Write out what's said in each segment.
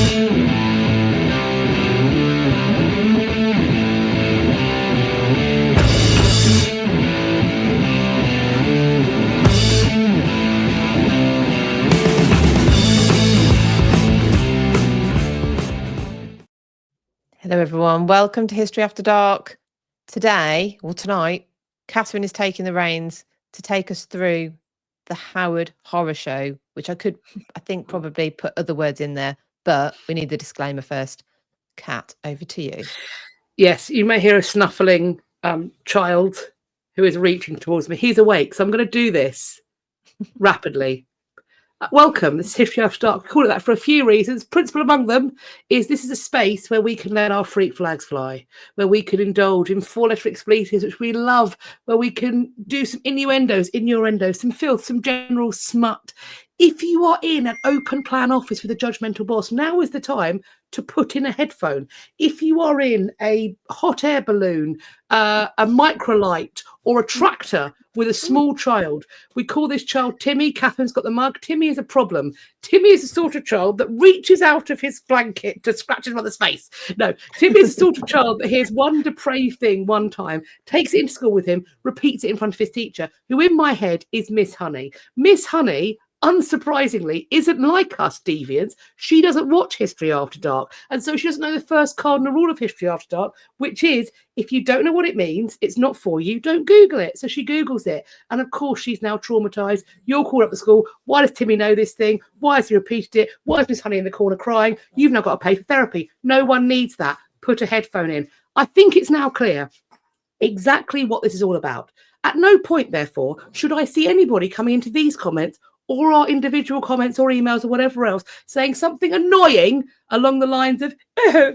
Hello everyone, welcome to History After Dark. Today, or tonight, Katherine is taking the reins to take us through the Howard Horror Show, which I think probably put other words in there, but we need the disclaimer first. Kat, over to you. Yes, you may hear a snuffling child who is reaching towards me. He's awake, so I'm going to do this rapidly. Welcome. This is History After Dark. We call it that for a few reasons. Principal among them is this is a space where we can let our freak flags fly, where we can indulge in four-letter expletives, which we love, where we can do some innuendos, some filth, some general smut. If you are in an open plan office with a judgmental boss, now is the time to put in a headphone. If you are in a hot air balloon, a microlight, or a tractor with a small child, we call this child Timmy. Catherine's got the mug. Timmy is a problem. Timmy is the sort of child that reaches out of his blanket to scratch his mother's face. No, Timmy is the sort of child that hears one depraved thing one time, takes it into school with him, repeats it in front of his teacher, who in my head is Miss Honey. Miss Honey, unsurprisingly, isn't like us deviants. She doesn't watch History After Dark, and so she doesn't know the first cardinal rule of History After Dark, which is if you don't know what it means, it's not for you, don't Google it. So she Googles it, and of course she's now traumatized. You're called up to school. Why does Timmy know this thing? Why has he repeated it? Why is Miss Honey in the corner crying? You've now got to pay for therapy. No one needs that. Put a headphone in. I think it's now clear exactly what this is all about. At no point, therefore, should I see anybody coming into these comments or our individual comments or emails or whatever else saying something annoying along the lines of, oh,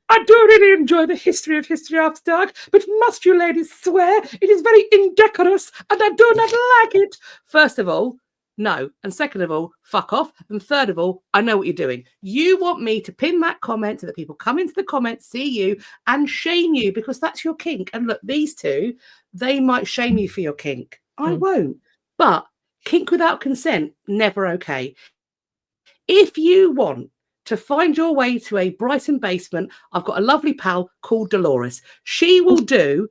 I do really enjoy the history of History After Dark, but must you ladies swear it is very indecorous and I do not like it? First of all, no. And second of all, fuck off. And third of all, I know what you're doing. You want me to pin that comment so that people come into the comments, see you and shame you because that's your kink. And look, these two, they might shame you for your kink. I won't. But kink without consent, never okay. If you want to find your way to a Brighton basement, I've got a lovely pal called Dolores. She will do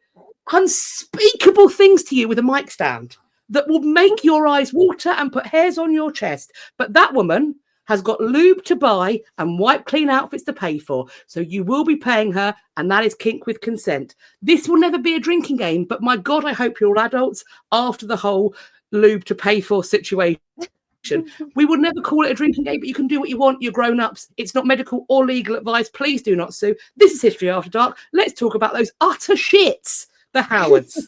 unspeakable things to you with a mic stand that will make your eyes water and put hairs on your chest. But that woman has got lube to buy and wipe clean outfits to pay for. So you will be paying her, and that is kink with consent. This will never be a drinking game, but my God, I hope you're all adults after the whole lube to pay for situation. We would never call it a drinking game, but you can do what you want. You're grown-ups. It's not medical or legal advice. Please do not sue. This is History After Dark. Let's talk about those utter shits, the Howards.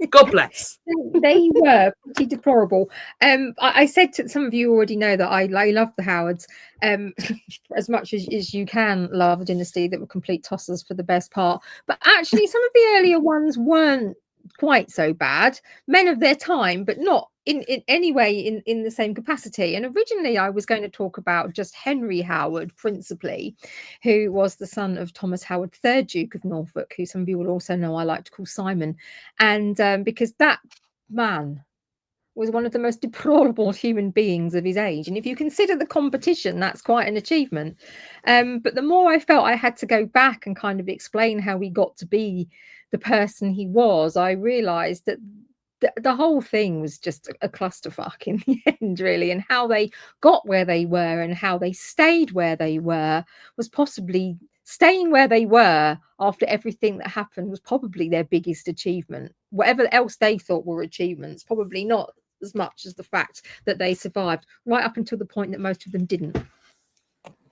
God bless. They were pretty deplorable. I said to some of you already know that I love the Howards as much as you can love a dynasty that were complete tossers for the best part. But actually, some of the earlier ones weren't quite so bad. Men of their time, but not in any way in the same capacity. And originally I was going to talk about just Henry Howard principally, who was the son of Thomas Howard, 3rd Duke of Norfolk, who some of you will also know I like to call Simon. And because that man was one of the most deplorable human beings of his age. And if you consider the competition, that's quite an achievement. But the more I felt I had to go back and kind of explain how he got to be the person he was, I realized that the whole thing was just a clusterfuck in the end, really, and how they got where they were and how they stayed where they were was possibly staying where they were after everything that happened was probably their biggest achievement. Whatever else they thought were achievements, probably not as much as the fact that they survived right up until the point that most of them didn't.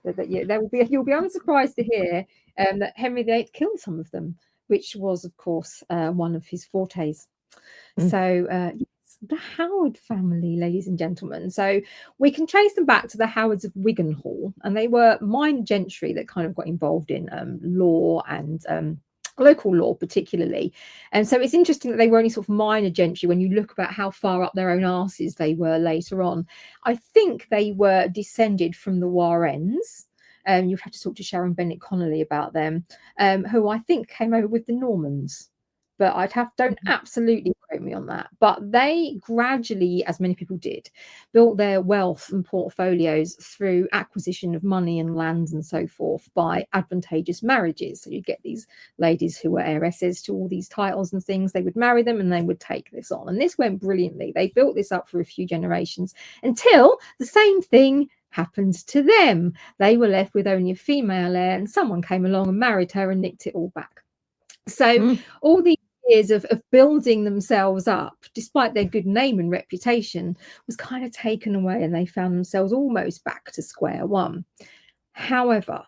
You'll be unsurprised to hear that Henry VIII killed some of them, which was, of course, one of his fortes. So the Howard family, ladies and gentlemen. So we can trace them back to the Howards of Wiganhall, and they were minor gentry that kind of got involved in law and local law particularly. And so it's interesting that they were only sort of minor gentry when you look about how far up their own arses they were later on. I think they were descended from the Warrens. You'd have to talk to Sharon Bennett Connolly about them, who I think came over with the Normans. but don't absolutely quote me on that. But they gradually, as many people did, built their wealth and portfolios through acquisition of money and lands and so forth by advantageous marriages. So you get these ladies who were heiresses to all these titles and things. They would marry them and they would take this on. And this went brilliantly. They built this up for a few generations until the same thing happened to them. They were left with only a female heir, and someone came along and married her and nicked it all back. So all these years of building themselves up, despite their good name and reputation, was kind of taken away, and they found themselves almost back to square one. However,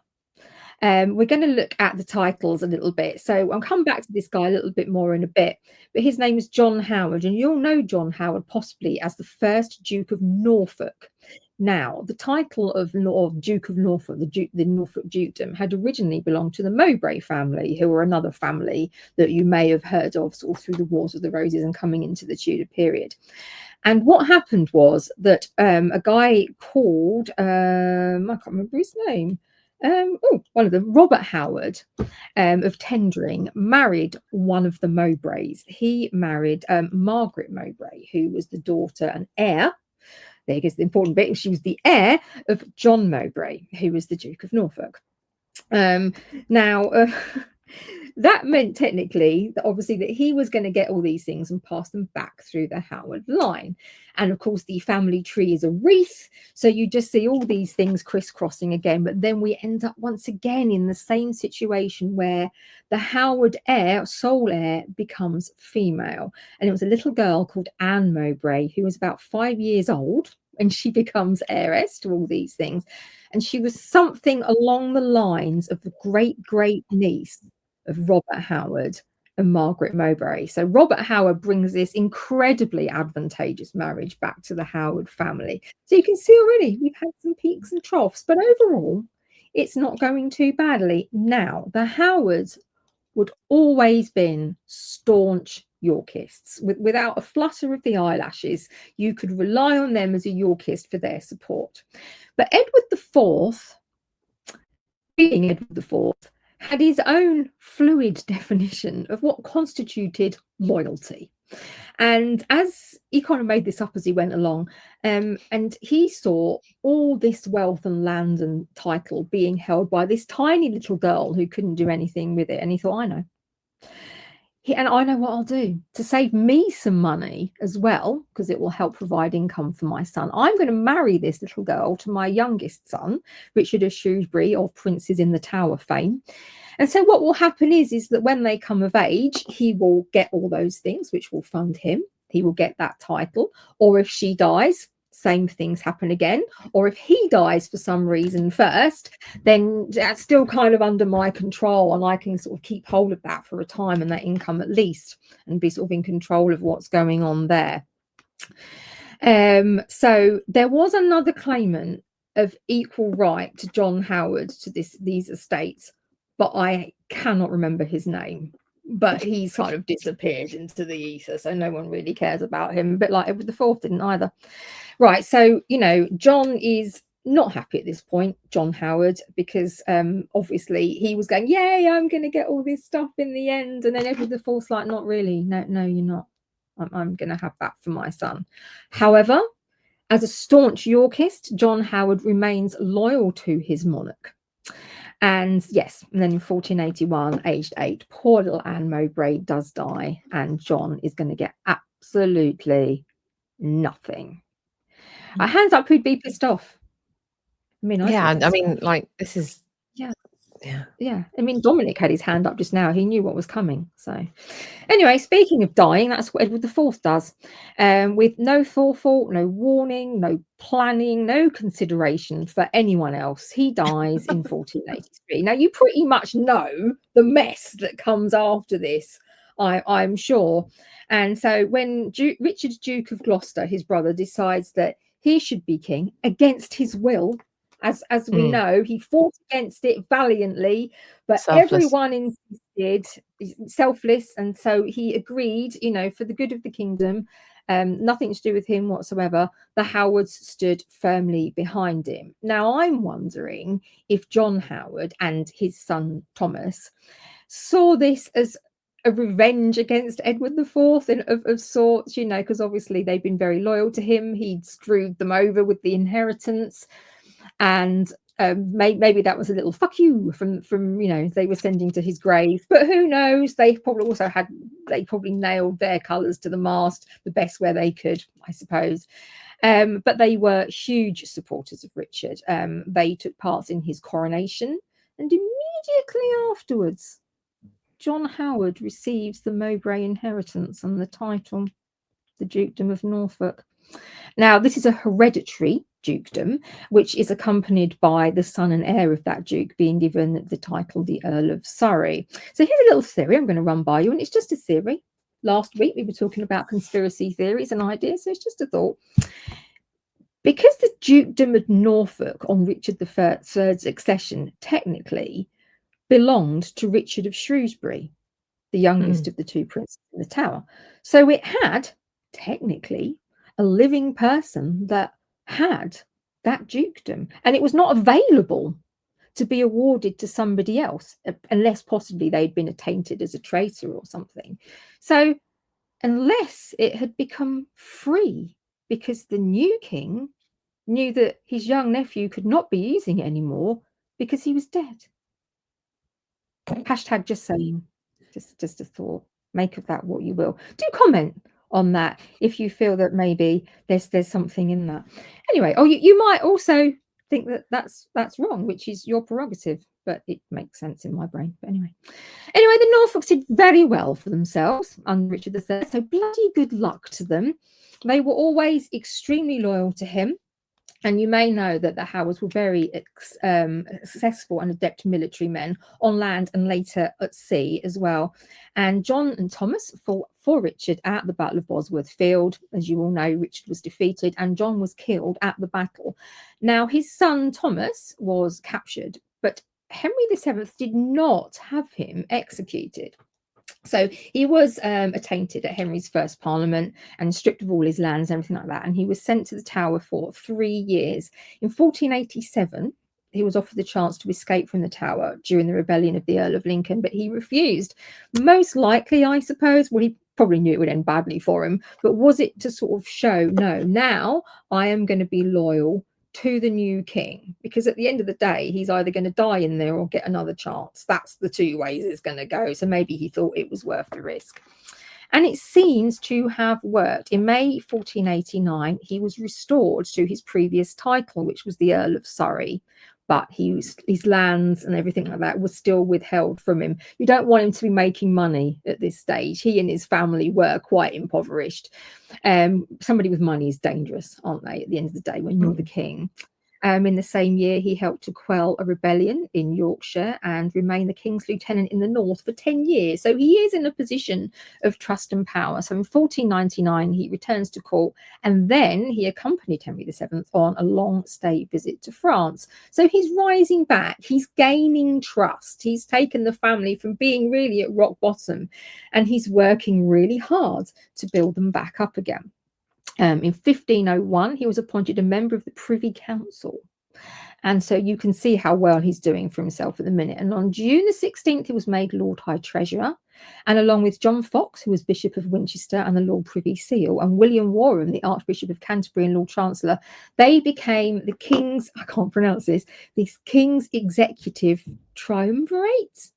we're going to look at the titles a little bit. So I'll come back to this guy a little bit more in a bit. But his name is John Howard, and you'll know John Howard possibly as the first Duke of Norfolk. Now, the title of Duke of Norfolk, the Norfolk Dukedom, had originally belonged to the Mowbray family, who were another family that you may have heard of sort of through the Wars of the Roses and coming into the Tudor period. And what happened was that a guy called, I can't remember his name, one of them, Robert Howard of Tendring, married one of the Mowbrays. He married Margaret Mowbray, who was the daughter and heir. There goes the important bit. She was the heir of John Mowbray, who was the Duke of Norfolk. That meant technically that obviously that he was going to get all these things and pass them back through the Howard line. And of course, the family tree is a wreath. So you just see all these things crisscrossing again. But then we end up once again in the same situation where the Howard heir, sole heir, becomes female. And it was a little girl called Anne Mowbray, who was about 5 years old, and she becomes heiress to all these things. And she was something along the lines of the great niece of Robert Howard and Margaret Mowbray. So Robert Howard brings this incredibly advantageous marriage back to the Howard family. So you can see already we've had some peaks and troughs, but overall it's not going too badly. Now, the Howards would always been staunch Yorkists. Without a flutter of the eyelashes, you could rely on them as a Yorkist for their support. But Edward IV, being Edward IV, had his own fluid definition of what constituted loyalty. And as he kind of made this up as he went along, and he saw all this wealth and land and title being held by this tiny little girl who couldn't do anything with it. And he thought, I know. And I know what I'll do to save me some money as well, because it will help provide income for my son. I'm going to marry this little girl to my youngest son, Richard of Shrewsbury, of Princes in the Tower fame. And so what will happen is that when they come of age, he will get all those things, which will fund him. He will get that title. Or if she dies, same things happen again. Or if he dies for some reason first, then that's still kind of under my control, and I can sort of keep hold of that for a time and that income at least, and be sort of in control of what's going on there. So there was another claimant of equal right to John Howard to these estates, but I cannot remember his name. But he's kind of disappeared into the ether, so no one really cares about him. A bit like Edward IV didn't either. Right, so, you know, John is not happy at this point, John Howard, because obviously he was going, yay, I'm going to get all this stuff in the end. And then Edward IV's like, not really. No, you're not. I'm going to have that for my son. However, as a staunch Yorkist, John Howard remains loyal to his monarch. And yes, and then in 1481, aged 8, poor little Anne Mowbray does die, and John is going to get absolutely nothing. Hands up who'd be pissed off. I mean, this is yeah. I mean, Dominic had his hand up just now. He knew what was coming. So anyway, speaking of dying, that's what Edward IV does. With no forethought, no warning, no planning, no consideration for anyone else. He dies in 1483. Now, you pretty much know the mess that comes after this, I'm sure. And so when Richard, Duke of Gloucester, his brother, decides that he should be king against his will, as we know, he fought against it valiantly, but everyone insisted, selfless, and so he agreed, you know, for the good of the kingdom, nothing to do with him whatsoever. The Howards stood firmly behind him. Now, I'm wondering if John Howard and his son Thomas saw this as a revenge against Edward IV and of sorts, you know, because obviously they've been very loyal to him. He'd screwed them over with the inheritance, and maybe that was a little fuck you from you know, they were sending to his grave. But who knows? They probably nailed their colours to the mast the best way they could, I suppose. But they were huge supporters of Richard. They took part in his coronation, and immediately afterwards, John Howard receives the Mowbray inheritance and the title, the Dukedom of Norfolk. Now, this is a hereditary dukedom, which is accompanied by the son and heir of that duke being given the title, the Earl of Surrey. So here's a little theory I'm going to run by you, and it's just a theory. Last week, we were talking about conspiracy theories and ideas, so it's just a thought. Because the Dukedom of Norfolk on Richard III's accession technically belonged to Richard of Shrewsbury, the youngest of the two princes in the Tower. So it had technically a living person that had that dukedom, and it was not available to be awarded to somebody else unless possibly they'd been attainted as a traitor or something. So unless it had become free because the new king knew that his young nephew could not be using it anymore because he was dead. Hashtag just saying, just a thought. Make of that what you will. Do comment on that if you feel that maybe there's something in that. Anyway, you might also think that that's wrong, which is your prerogative, but it makes sense in my brain. But anyway, the Norfolks did very well for themselves under Richard III, so bloody good luck to them. They were always extremely loyal to him. And you may know that the Howards were very successful and adept military men on land and later at sea as well. And John and Thomas fought for Richard at the Battle of Bosworth Field. As you all know, Richard was defeated and John was killed at the battle. Now, his son Thomas was captured, but Henry VII did not have him executed. So he was attainted at Henry's first parliament and stripped of all his lands and everything like that. And he was sent to the Tower for 3 years. In 1487, he was offered the chance to escape from the Tower during the rebellion of the Earl of Lincoln, but he refused. Most likely, I suppose, well, he probably knew it would end badly for him, but was it to sort of show, no, now I am going to be loyal to the new king, because at the end of the day he's either going to die in there or get another chance. That's the two ways it's going to go. So maybe he thought it was worth the risk, and it seems to have worked. In May 1489 he was restored to his previous title, which was the Earl of Surrey, but his lands and everything like that was still withheld from him. You don't want him to be making money at this stage. He and his family were quite impoverished. Somebody with money is dangerous, aren't they, at the end of the day, when you're the king? In the same year, he helped to quell a rebellion in Yorkshire and remain the king's lieutenant in the north for 10 years. So he is in a position of trust and power. So in 1499, he returns to court, and then he accompanied Henry VII on a long stay visit to France. So he's rising back. He's gaining trust. He's taken the family from being really at rock bottom, and he's working really hard to build them back up again. In 1501, he was appointed a member of the Privy Council. And so you can see how well he's doing for himself at the minute. And on June the 16th, he was made Lord High Treasurer. And along with John Fox, who was Bishop of Winchester and the Lord Privy Seal, and William Warham, the Archbishop of Canterbury and Lord Chancellor, they became the King's, I can't pronounce this King's Executive Triumvirate.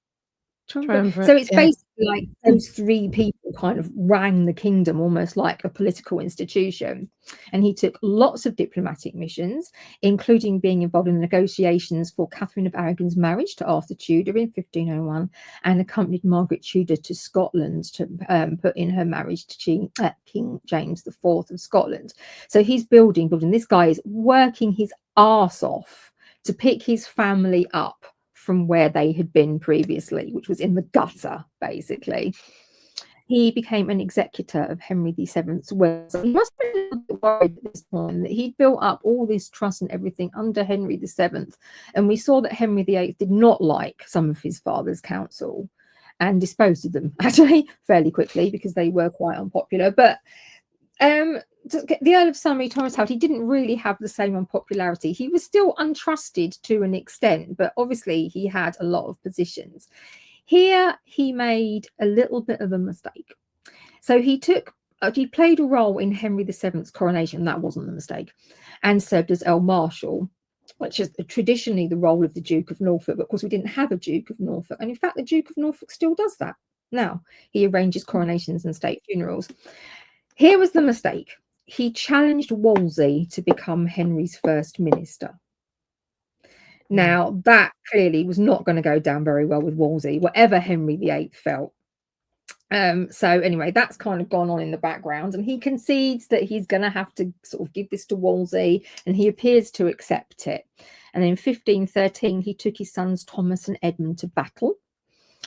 So it's basically like those three people kind of ran the kingdom almost like a political institution. And he took lots of diplomatic missions, including being involved in the negotiations for Katherine of Aragon's marriage to Arthur Tudor in 1501, and accompanied Margaret Tudor to Scotland to put in her marriage to King James IV of Scotland. So he's building. This guy is working his arse off to pick his family up from where they had been previously, which was in the gutter, basically. He became an executor of Henry VII's will. So he must have been a little bit worried at this point that he'd built up all this trust and everything under Henry VII. And we saw that Henry VIII did not like some of his father's counsel and disposed of them, actually, fairly quickly, because they were quite unpopular. But the Earl of Surrey, Thomas Howard, he didn't really have the same unpopularity. He was still untrusted to an extent, but obviously he had a lot of positions. Here he made a little bit of a mistake. So he played a role in Henry VII's coronation. That wasn't a mistake, and served as Earl Marshal, which is traditionally the role of the Duke of Norfolk. But of course, we didn't have a Duke of Norfolk, and in fact, the Duke of Norfolk still does that now. He arranges coronations and state funerals. Here was the mistake. He challenged Wolsey to become Henry's first minister. Now, that clearly was not going to go down very well with Wolsey, whatever Henry VIII felt. So anyway, that's kind of gone on in the background, and he concedes that he's going to have to sort of give this to Wolsey, and he appears to accept it. And in 1513, he took his sons Thomas and Edmund to battle.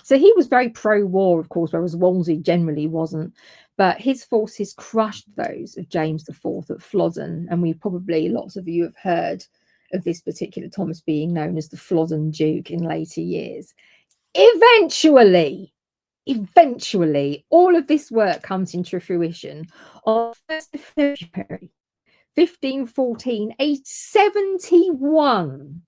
So he was very pro-war, of course, whereas Wolsey generally wasn't. But his forces crushed those of James IV at Flodden, and lots of you have heard of this particular Thomas being known as the Flodden Duke in later years. Eventually, all of this work comes into fruition on 1st of February 1514, age 71.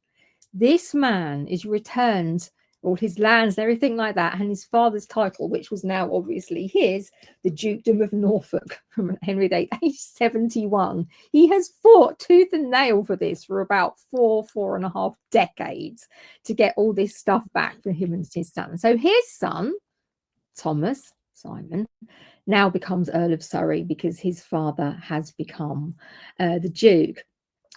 This man is returned all his lands and everything like that, and his father's title, which was now obviously his, the Dukedom of Norfolk, from Henry VIII, age 71. He has fought tooth and nail for this for about 4.5 decades to get all this stuff back for him and his son. So his son, Thomas Simon, now becomes Earl of Surrey because his father has become the Duke.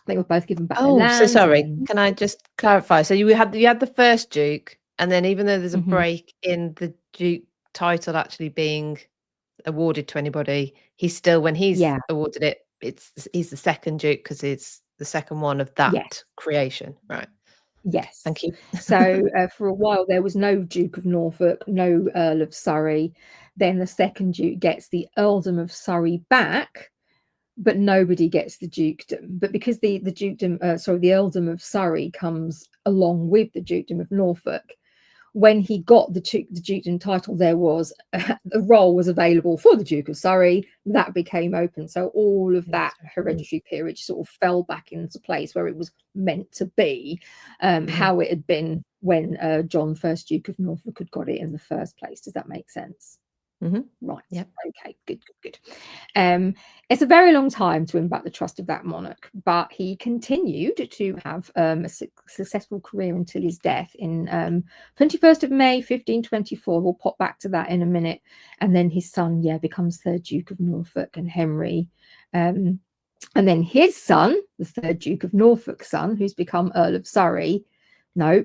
They were both given back their lands. So sorry, can I just clarify? So you had the first Duke, and then even though there's a break in the Duke title actually being awarded to anybody, he's still, when he's awarded it, he's the second Duke because it's the second one of that creation, right? Yes. Thank you. So for a while there was no Duke of Norfolk, no Earl of Surrey. Then the second Duke gets the Earldom of Surrey back, but nobody gets the dukedom. But because the Earldom of Surrey comes along with the Dukedom of Norfolk, when he got the dukedom title, there was a role was available for the Duke of Surrey. That became open. So all of that hereditary peerage sort of fell back into place where it was meant to be, how it had been when John, 1st Duke of Norfolk, had got it in the first place. Does that make sense? Right. Yep. Okay. Good. It's a very long time to win back the trust of that monarch, but he continued to have a successful career until his death in 21st of May 1524. We'll pop back to that in a minute. And then his son, becomes 3rd Duke of Norfolk and Henry. And then his son, the 3rd Duke of Norfolk's son, who's become Earl of Surrey. No,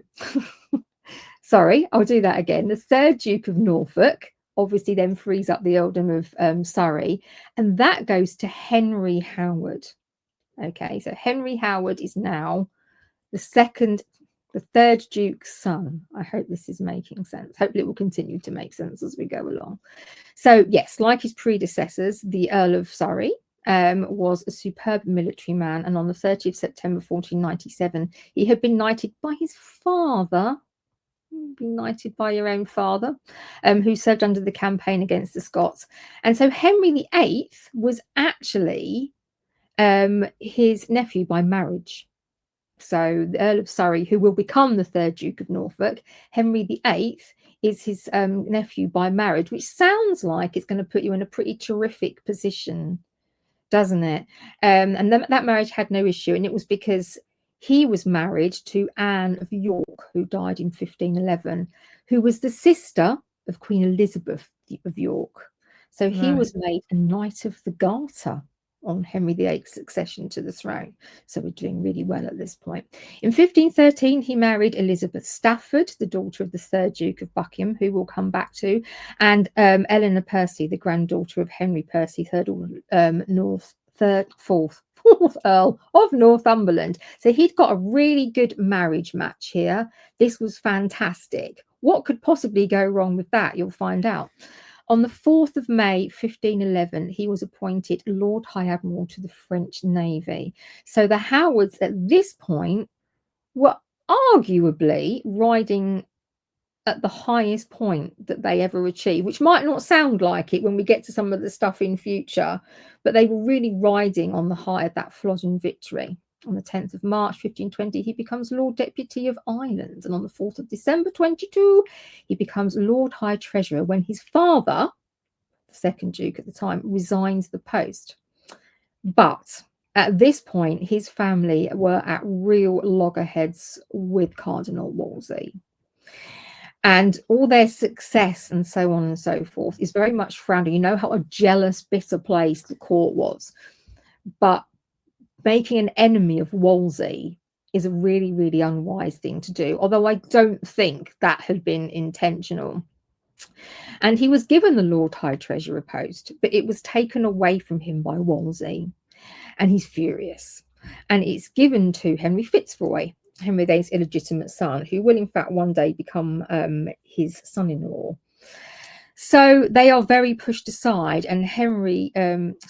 sorry, I'll do that again. The 3rd Duke of Norfolk obviously then frees up the earldom of Surrey, and that goes to Henry Howard. Okay, so Henry Howard is now the 3rd Duke's son. I hope this is making sense. Hopefully it will continue to make sense as we go along. So yes, like his predecessors, the Earl of Surrey was a superb military man, and on the 30th of September 1497, he had been knighted by his father. Be knighted by your own father, who served under the campaign against the Scots. And so Henry VIII was actually his nephew by marriage. So the Earl of Surrey, who will become the 3rd Duke of Norfolk, Henry VIII is his nephew by marriage, which sounds like it's going to put you in a pretty terrific position, doesn't it? And that marriage had no issue, and it was because he was married to Anne of York, who died in 1511, who was the sister of Queen Elizabeth of York. So he was made a Knight of the Garter on Henry VIII's succession to the throne. So we're doing really well at this point. In 1513, he married Elizabeth Stafford, the daughter of the 3rd Duke of Buckingham, who we'll come back to, and Eleanor Percy, the granddaughter of Henry Percy, 4th Earl of Northumberland. So he'd got a really good marriage match here. This was fantastic. What could possibly go wrong with that? You'll find out. On the 4th of May 1511, he was appointed Lord High Admiral to the French Navy. So the Howards at this point were arguably riding at the highest point that they ever achieved, which might not sound like it when we get to some of the stuff in future, but they were really riding on the high of that Flodden victory. On the 10th of March 1520, he becomes Lord Deputy of Ireland, and on the 4th of December 22, he becomes Lord High Treasurer when his father, the second Duke at the time, resigns the post. But at this point, his family were at real loggerheads with Cardinal Wolsey. And all their success and so on and so forth is very much frowned. You know how a jealous, bitter place the court was. But making an enemy of Wolsey is a really, really unwise thing to do, although I don't think that had been intentional. And he was given the Lord High Treasurer post, but it was taken away from him by Wolsey, and he's furious. And it's given to Henry Fitzroy, Henry VIII's illegitimate son, who will in fact one day become his son-in-law. So they are very pushed aside, and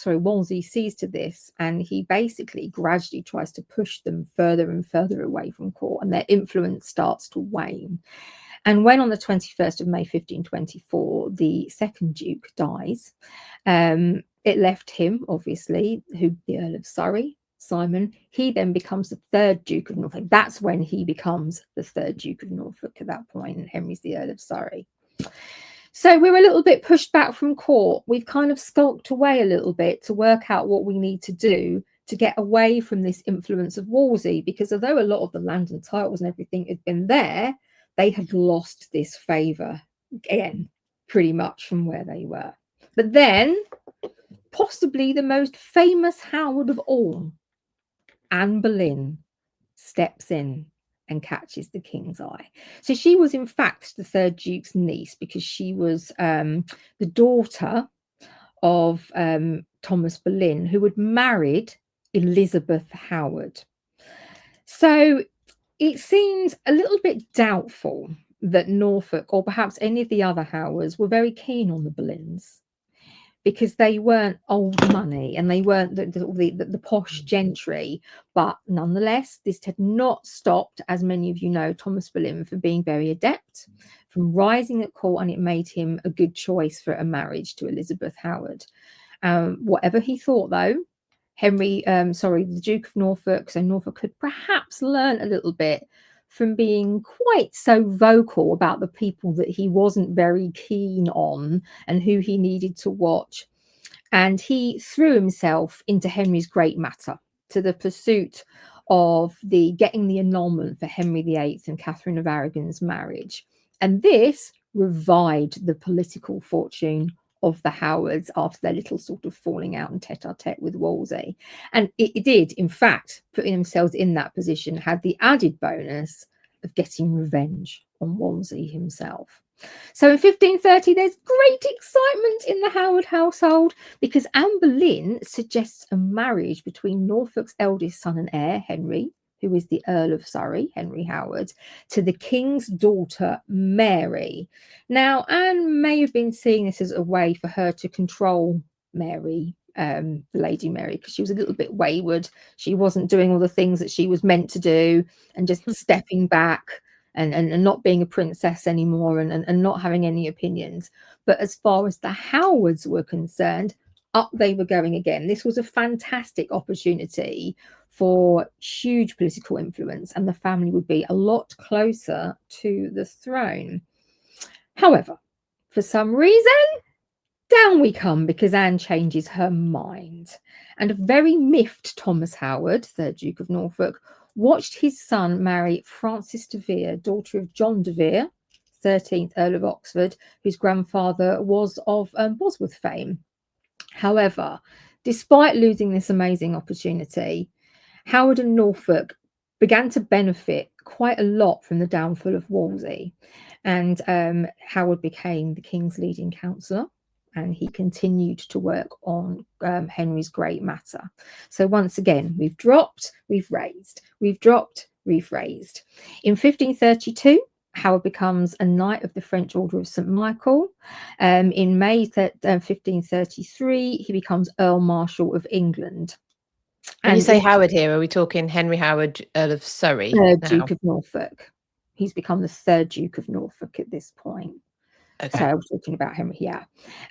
Wolsey sees to this, and he basically gradually tries to push them further and further away from court, and their influence starts to wane. And when on the 21st of May 1524, the second Duke dies, it left him, obviously, the Earl of Surrey, Simon. He then becomes the third Duke of Norfolk. That's when he becomes the third Duke of Norfolk at that point, and Henry's the Earl of Surrey. So we're a little bit pushed back from court. We've kind of skulked away a little bit to work out what we need to do to get away from this influence of Wolsey, because although a lot of the land and titles and everything had been there, they had lost this favour again, pretty much from where they were. But then, possibly the most famous Howard of all, Anne Boleyn, steps in and catches the king's eye. So she was in fact the third Duke's niece, because she was the daughter of Thomas Boleyn, who had married Elizabeth Howard. So it seems a little bit doubtful that Norfolk, or perhaps any of the other Howards, were very keen on the Boleyns, because they weren't old money and they weren't the posh gentry. But nonetheless, this had not stopped, as many of you know, Thomas Boleyn from being very adept, from rising at court, and it made him a good choice for a marriage to Elizabeth Howard. Whatever he thought, though, the Duke of Norfolk, so Norfolk could perhaps learn a little bit from being quite so vocal about the people that he wasn't very keen on and who he needed to watch. And he threw himself into Henry's great matter, to the pursuit of getting the annulment for Henry VIII and Katherine of Aragon's marriage. And this revived the political fortune of the Howards after their little sort of falling out and tete-a-tete with Wolsey. And it did, in fact, putting themselves in that position, had the added bonus of getting revenge on Wolsey himself. So in 1530, there's great excitement in the Howard household, because Anne Boleyn suggests a marriage between Norfolk's eldest son and heir, Henry, who is the Earl of Surrey, Henry Howard, to the king's daughter, Mary. Now, Anne may have been seeing this as a way for her to control Mary, the Lady Mary, because she was a little bit wayward. She wasn't doing all the things that she was meant to do, and just stepping back and not being a princess anymore, and not having any opinions. But as far as the Howards were concerned, up they were going again. This was a fantastic opportunity for huge political influence, and the family would be a lot closer to the throne. However, for some reason, down we come, because Anne changes her mind, and a very miffed Thomas Howard, third Duke of Norfolk, watched his son marry Frances de Vere, daughter of John de Vere, 13th Earl of Oxford, whose grandfather was of Bosworth fame. However, despite losing this amazing opportunity, Howard and Norfolk began to benefit quite a lot from the downfall of Wolsey, and Howard became the king's leading counsellor, and he continued to work on Henry's great matter. So once again, we've dropped, we've raised, we've dropped, we've raised. In 1532, Howard becomes a Knight of the French Order of St. Michael. In May 1533, he becomes Earl Marshal of England. And you say Howard here, are we talking Henry Howard, Earl of Surrey? Duke of Norfolk. He's become the third Duke of Norfolk at this point. Okay. So I was talking about Henry, yeah.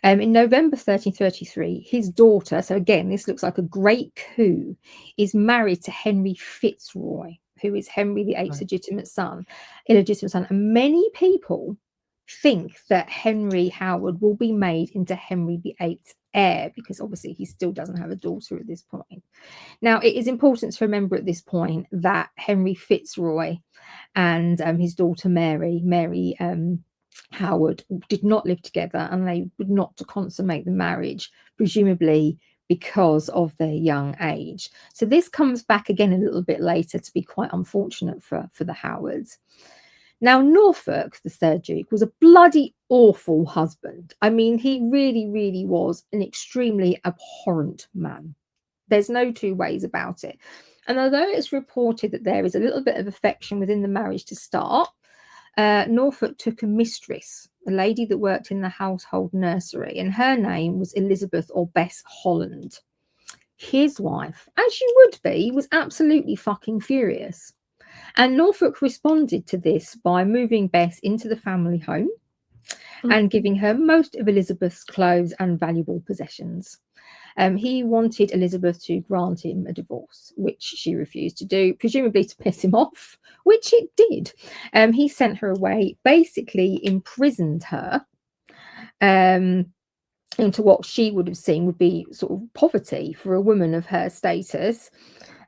In November 1333, his daughter, so again, this looks like a great coup, is married to Henry Fitzroy, who is Henry VIII's Right. illegitimate son. And many people think that Henry Howard will be made into Henry VIII's heir, because obviously he still doesn't have a daughter at this point. Now, it is important to remember at this point that Henry Fitzroy and his daughter Mary Howard did not live together, and they would not to consummate the marriage, presumably because of their young age. So this comes back again a little bit later to be quite unfortunate for the Howards. Now, Norfolk, the third Duke, was a bloody awful husband. I mean, he really, really was an extremely abhorrent man. There's no two ways about it. And although it's reported that there is a little bit of affection within the marriage to start, Norfolk took a mistress, a lady that worked in the household nursery, and her name was Elizabeth or Bess Holland. His wife, as you would be, was absolutely fucking furious. And Norfolk responded to this by moving Bess into the family home and giving her most of Elizabeth's clothes and valuable possessions. He wanted Elizabeth to grant him a divorce, which she refused to do, presumably to piss him off, which it did. He sent her away, basically imprisoned her into what she would have seen would be sort of poverty for a woman of her status.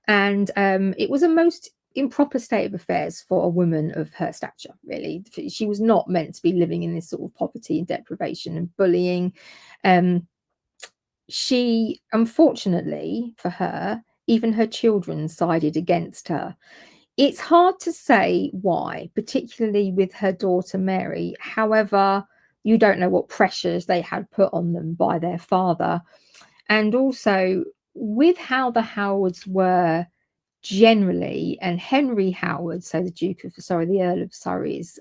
And it was a most improper state of affairs for a woman of her stature, really. She was not meant to be living in this sort of poverty and deprivation and bullying. She, unfortunately for her, even her children sided against her. It's hard to say why, particularly with her daughter Mary. However, you don't know what pressures they had put on them by their father. And also with how the Howards were generally, and Henry Howard, so the Earl of Surrey's,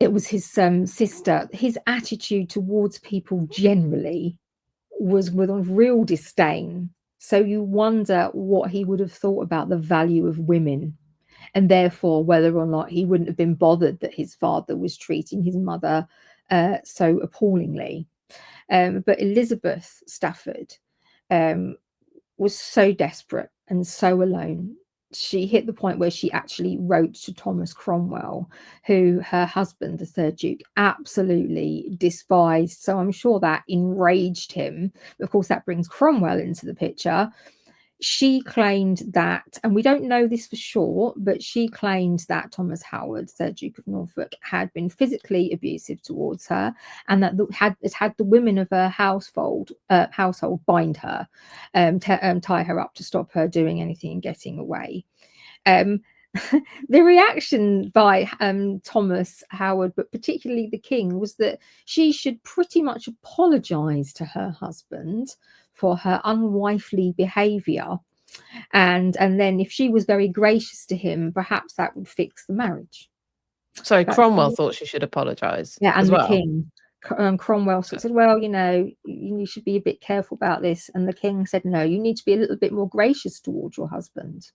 it was his sister, his attitude towards people generally was with a real disdain. So you wonder what he would have thought about the value of women, and therefore whether or not he wouldn't have been bothered that his father was treating his mother so appallingly. But Elizabeth Stafford was so desperate and so alone. She hit the point where she actually wrote to Thomas Cromwell, who her husband, the third Duke, absolutely despised. So I'm sure that enraged him. Of course, that brings Cromwell into the picture. She claimed that, and we don't know this for sure, but she claimed that Thomas Howard, third Duke of Norfolk, had been physically abusive towards her, and that it had the women of her household bind her, tie her up to stop her doing anything and getting away. The reaction by Thomas Howard, but particularly the king, was that she should pretty much apologize to her husband for her unwifely behavior, and then if she was very gracious to him, perhaps that would fix the marriage. So Cromwell thought she should apologise. Yeah, and as the well. king, Cromwell sort of said, well, you should be a bit careful about this, and the king said, no, you need to be a little bit more gracious towards your husband.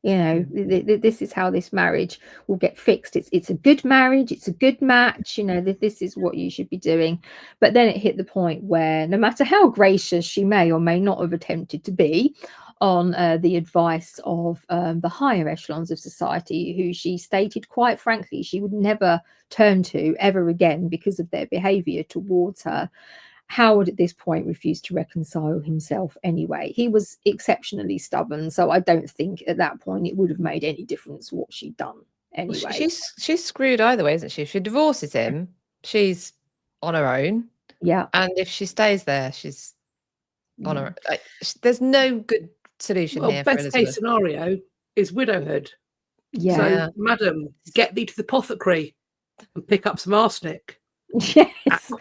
This is how this marriage will get fixed. It's a good marriage. It's a good match. This is what you should be doing. But then it hit the point where no matter how gracious she may or may not have attempted to be on the advice of the higher echelons of society, who she stated quite frankly she would never turn to ever again because of their behavior towards her, Howard at this point refused to reconcile himself anyway. He was exceptionally stubborn, so I don't think at that point it would have made any difference what she'd done anyway. Well, she's screwed either way, isn't she? If she divorces him, she's on her own. Yeah. And if she stays there, she's on her own. There's no good solution here for best Elizabeth. case scenario is widowhood. Yeah. So, madam, get thee to the apothecary and pick up some arsenic. Yes.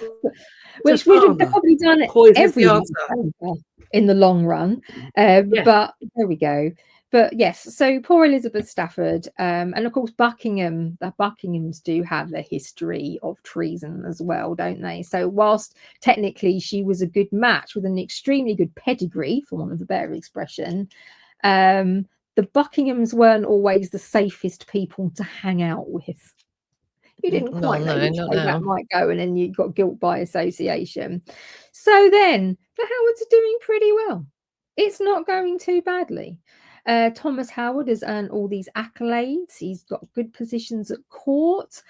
Which would have probably done everyone in the long run. But there we go. But yes, so poor Elizabeth Stafford, and of course Buckingham. The Buckinghams do have a history of treason as well, don't they? So whilst technically she was a good match with an extremely good pedigree, for want of a better expression, the Buckinghams weren't always the safest people to hang out with. You didn't Well, quite know no, which not way that now. might go, and then you got guilt by association. So then the Howards are doing pretty well. It's not going too badly. Thomas Howard has earned all these accolades. He's got good positions at court.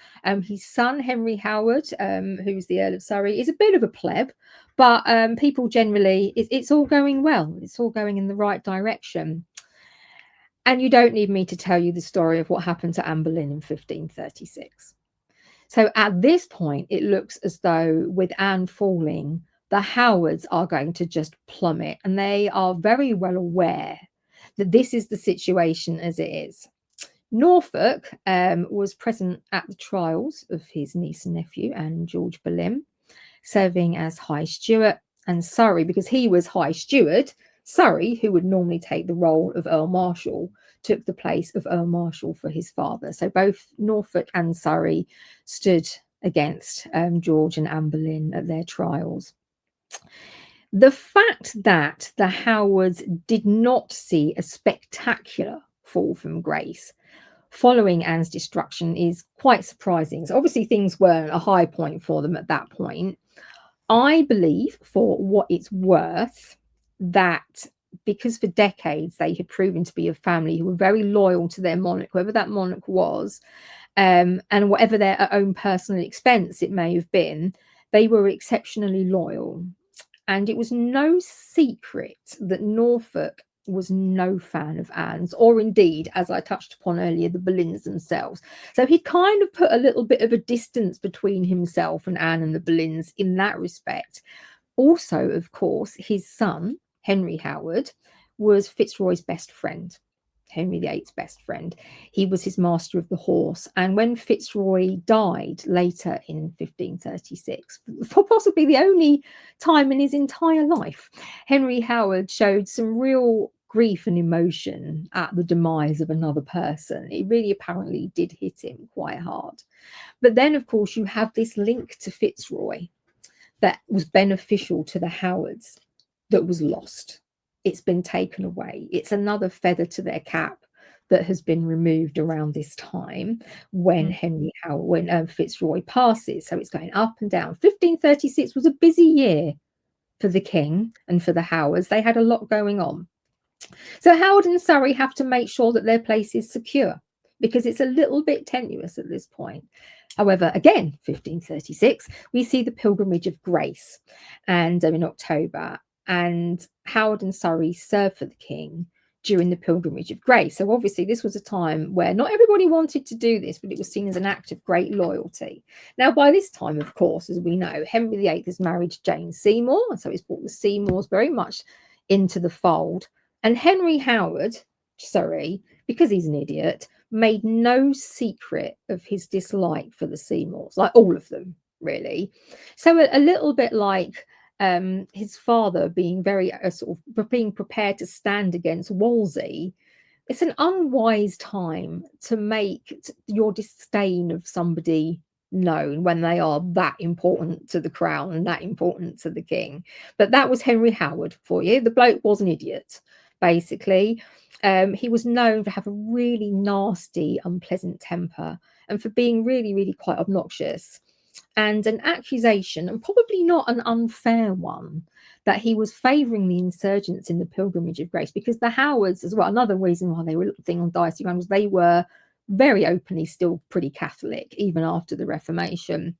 His son, Henry Howard, who's the Earl of Surrey, is a bit of a pleb, but people generally, it's all going well. It's all going in the right direction. And you don't need me to tell you the story of what happened to Anne Boleyn in 1536. So at this point, it looks as though with Anne falling, the Howards are going to just plummet. And they are very well aware that this is the situation as it is. Norfolk was present at the trials of his niece and nephew and George Boleyn, serving as High Steward, and Surrey, because he was High Steward, Surrey, who would normally take the role of Earl Marshal, took the place of Earl Marshal for his father. So both Norfolk and Surrey stood against George and Anne Boleyn at their trials. The fact that the Howards did not see a spectacular fall from grace following Anne's destruction is quite surprising. So obviously things weren't a high point for them at that point. I believe, for what it's worth, that because for decades they had proven to be a family who were very loyal to their monarch, whoever that monarch was, and whatever their own personal expense it may have been, they were exceptionally loyal. And it was no secret that Norfolk was no fan of Anne's, or indeed, as I touched upon earlier, the Boleyns themselves. So he kind of put a little bit of a distance between himself and Anne and the Boleyns in that respect. Also, of course, his son, Henry Howard, was Fitzroy's best friend. Henry VIII's best friend. He was his master of the horse. And when Fitzroy died later in 1536, for possibly the only time in his entire life, Henry Howard showed some real grief and emotion at the demise of another person. It really apparently did hit him quite hard. But then, of course, you have this link to Fitzroy that was beneficial to the Howards that was lost. It's been taken away. It's another feather to their cap that has been removed around this time when Fitzroy passes. So it's going up and down. 1536 was a busy year for the king and for the Howards. They had a lot going on. So Howard and Surrey have to make sure that their place is secure, because it's a little bit tenuous at this point. However, again, 1536, we see the Pilgrimage of Grace, and in October, and Howard and Surrey serve for the king during the Pilgrimage of Grace. So obviously this was a time where not everybody wanted to do this, but it was seen as an act of great loyalty. Now, by this time, of course, as we know, Henry VIII is married to Jane Seymour, and so he's brought the Seymours very much into the fold. And Henry Howard, Surrey, because he's an idiot, made no secret of his dislike for the Seymours, like all of them, really. So a little bit like his father being very sort of being prepared to stand against Wolsey. It's an unwise time to make your disdain of somebody known when they are that important to the crown and that important to the king. But that was Henry Howard for you. The bloke was an idiot, basically. He was known to have a really nasty, unpleasant temper and for being really, really quite obnoxious. And an accusation, and probably not an unfair one, that he was favouring the insurgents in the Pilgrimage of Grace, because the Howards as well, another reason why they were thing on dicey ground was they were very openly still pretty Catholic, even after the Reformation.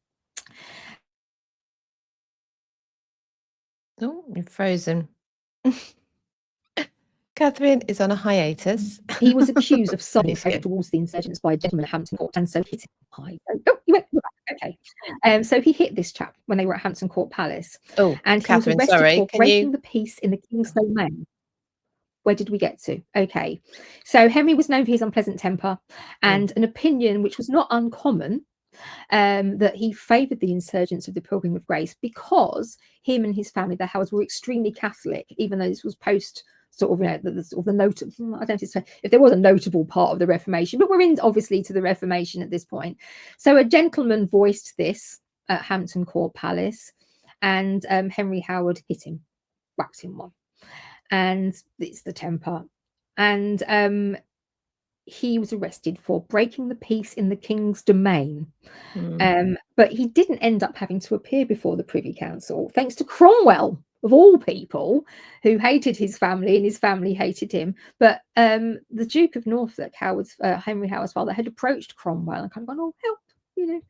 Oh, you're frozen. Catherine is on a hiatus. He was accused of Funny sodding shit. towards the insurgents by a gentleman at Hampton Court, and so hit him. Oh, you went back. Okay. So he hit this chap when they were at Hampton Court Palace, Oh, and he Catherine, was arrested sorry. for Can breaking you? the peace in the King's domain. Where did we get to? Okay. So Henry was known for his unpleasant temper and an opinion which was not uncommon, that he favoured the insurgents of the Pilgrim of Grace because him and his family, the Howards, were extremely Catholic, even though this was post sort of, the notable, I don't know if there was a notable part of the Reformation, but we're in obviously to the Reformation at this point. So a gentleman voiced this at Hampton Court Palace, and Henry Howard hit him, whacked him one. And it's the temper. And he was arrested for breaking the peace in the king's domain. Mm. But he didn't end up having to appear before the Privy Council, thanks to Cromwell, of all people, who hated his family and his family hated him. But the Duke of Norfolk, Henry Howard's father, had approached Cromwell and kind of gone, oh, help, you know.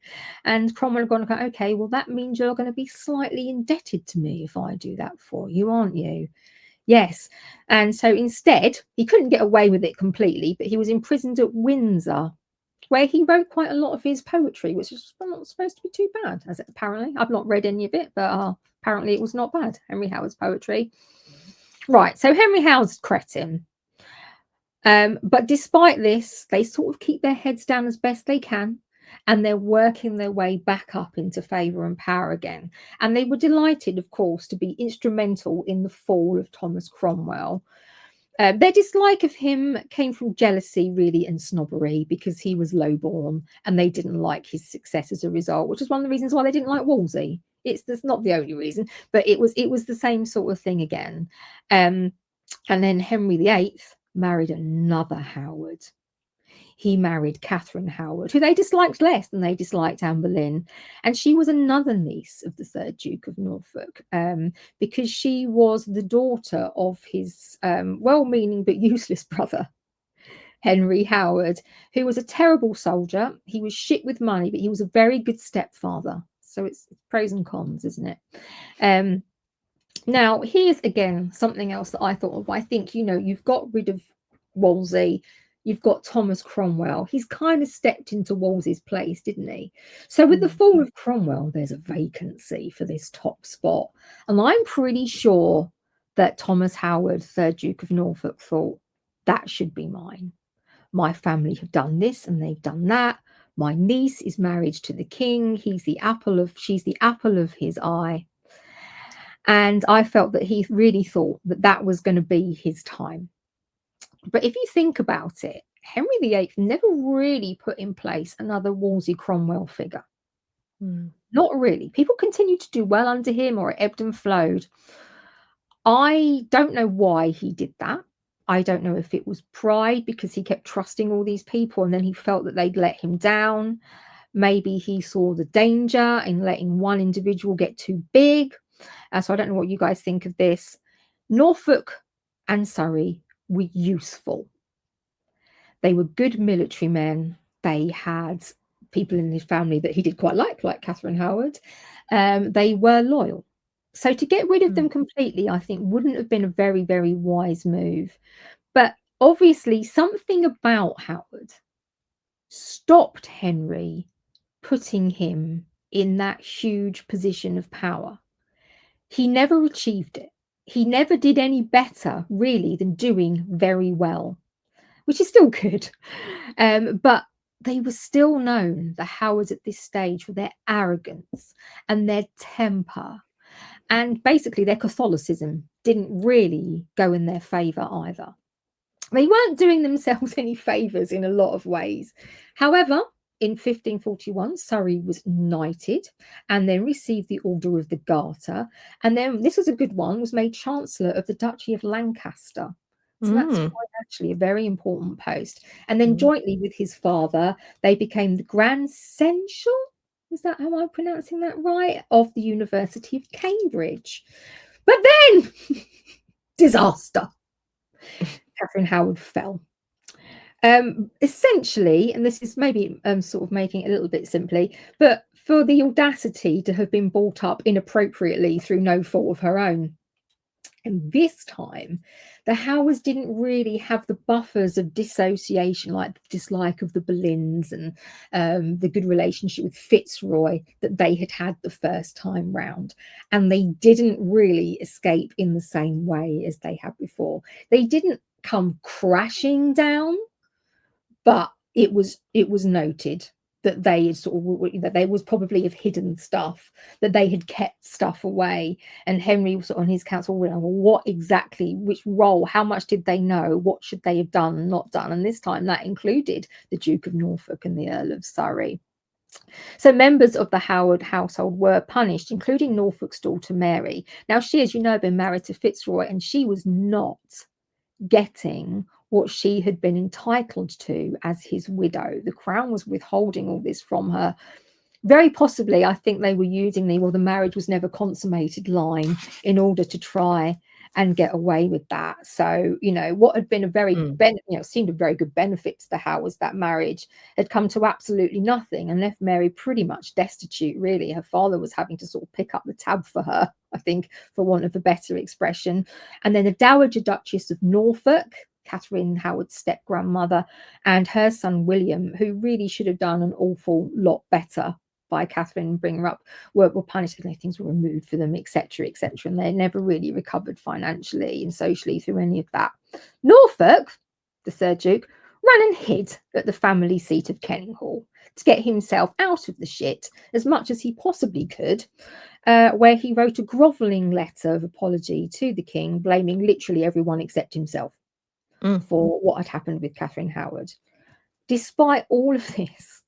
And Cromwell had gone, okay, well, that means you're going to be slightly indebted to me if I do that for you, aren't you? Yes. And so instead, he couldn't get away with it completely, but he was imprisoned at Windsor, where he wrote quite a lot of his poetry, which is not supposed to be too bad, as it apparently. I've not read any of it, but apparently it was not bad, Henry Howard's poetry. Right, so Henry Howard's cretin. But despite this, they sort of keep their heads down as best they can, and they're working their way back up into favour and power again. And they were delighted, of course, to be instrumental in the fall of Thomas Cromwell. Their dislike of him came from jealousy, really, and snobbery, because he was lowborn and they didn't like his success as a result, which is one of the reasons why they didn't like Wolsey. That's not the only reason, but it was the same sort of thing again. And then Henry VIII married another Howard. He married Katherine Howard, who they disliked less than they disliked Anne Boleyn. And she was another niece of the third Duke of Norfolk, because she was the daughter of his well-meaning but useless brother, Henry Howard, who was a terrible soldier. He was shit with money, but he was a very good stepfather. So it's pros and cons, isn't it? Now, here's again something else that I thought of. I think, you've got rid of Wolsey. You've got Thomas Cromwell. He's kind of stepped into Wolsey's place, didn't he? So with the fall of Cromwell, there's a vacancy for this top spot. And I'm pretty sure that Thomas Howard, 3rd Duke of Norfolk, thought, that should be mine. My family have done this and they've done that. My niece is married to the king. She's the apple of his eye. And I felt that he really thought that that was going to be his time. But if you think about it, Henry VIII never really put in place another Wolsey Cromwell figure. Not really. People continued to do well under him, or it ebbed and flowed. I don't know why he did that. I don't know if it was pride because he kept trusting all these people and then he felt that they'd let him down. Maybe he saw the danger in letting one individual get too big. So I don't know what you guys think of this. Norfolk and Surrey were useful. They were good military men. They had people in his family that he did quite like Katherine Howard. They were loyal. So to get rid of them completely, I think, wouldn't have been a very, very wise move. But obviously, something about Howard stopped Henry putting him in that huge position of power. He never achieved it. He never did any better, really, than doing very well, which is still good. But they were still known, the Howards at this stage, for their arrogance and their temper. And basically, their Catholicism didn't really go in their favour either. They weren't doing themselves any favours in a lot of ways. However, in 1541, Surrey was knighted and then received the Order of the Garter. And then, this was a good one, was made Chancellor of the Duchy of Lancaster. So that's quite actually a very important post. And then jointly with his father, they became the Grand Seneschal. Is that how I'm pronouncing that right? Of the University of Cambridge. But then, disaster. Katherine Howard fell. Essentially, and this is maybe sort of making it a little bit simply, but for the audacity to have been brought up inappropriately through no fault of her own. And this time, the Howards didn't really have the buffers of dissociation, like the dislike of the Boleyns and the good relationship with Fitzroy that they had had the first time round. And they didn't really escape in the same way as they had before. They didn't come crashing down, but it was noted that they had sort of, that there was probably have hidden stuff, that they had kept stuff away. And Henry was on his council, well, what exactly, which role, how much did they know, what should they have done and not done? And this time that included the Duke of Norfolk and the Earl of Surrey. So members of the Howard household were punished, including Norfolk's daughter Mary. Now she, as you know, had been married to Fitzroy, and she was not getting what she had been entitled to as his widow. The crown was withholding all this from her. Very possibly, I think they were using the marriage was never consummated line in order to try and get away with that. So, what had been a very, seemed a very good benefit to the Howards, that marriage had come to absolutely nothing and left Mary pretty much destitute, really. Her father was having to sort of pick up the tab for her, I think, for want of a better expression. And then the Dowager Duchess of Norfolk, Katherine Howard's step-grandmother, and her son William, who really should have done an awful lot better by Katherine bringing her up, were punished, and things were removed for them, etc., etc. And they never really recovered financially and socially through any of that. Norfolk, the third Duke, ran and hid at the family seat of Kenninghall to get himself out of the shit as much as he possibly could, where he wrote a grovelling letter of apology to the king, blaming literally everyone except himself for what had happened with Katherine Howard. Despite all of this,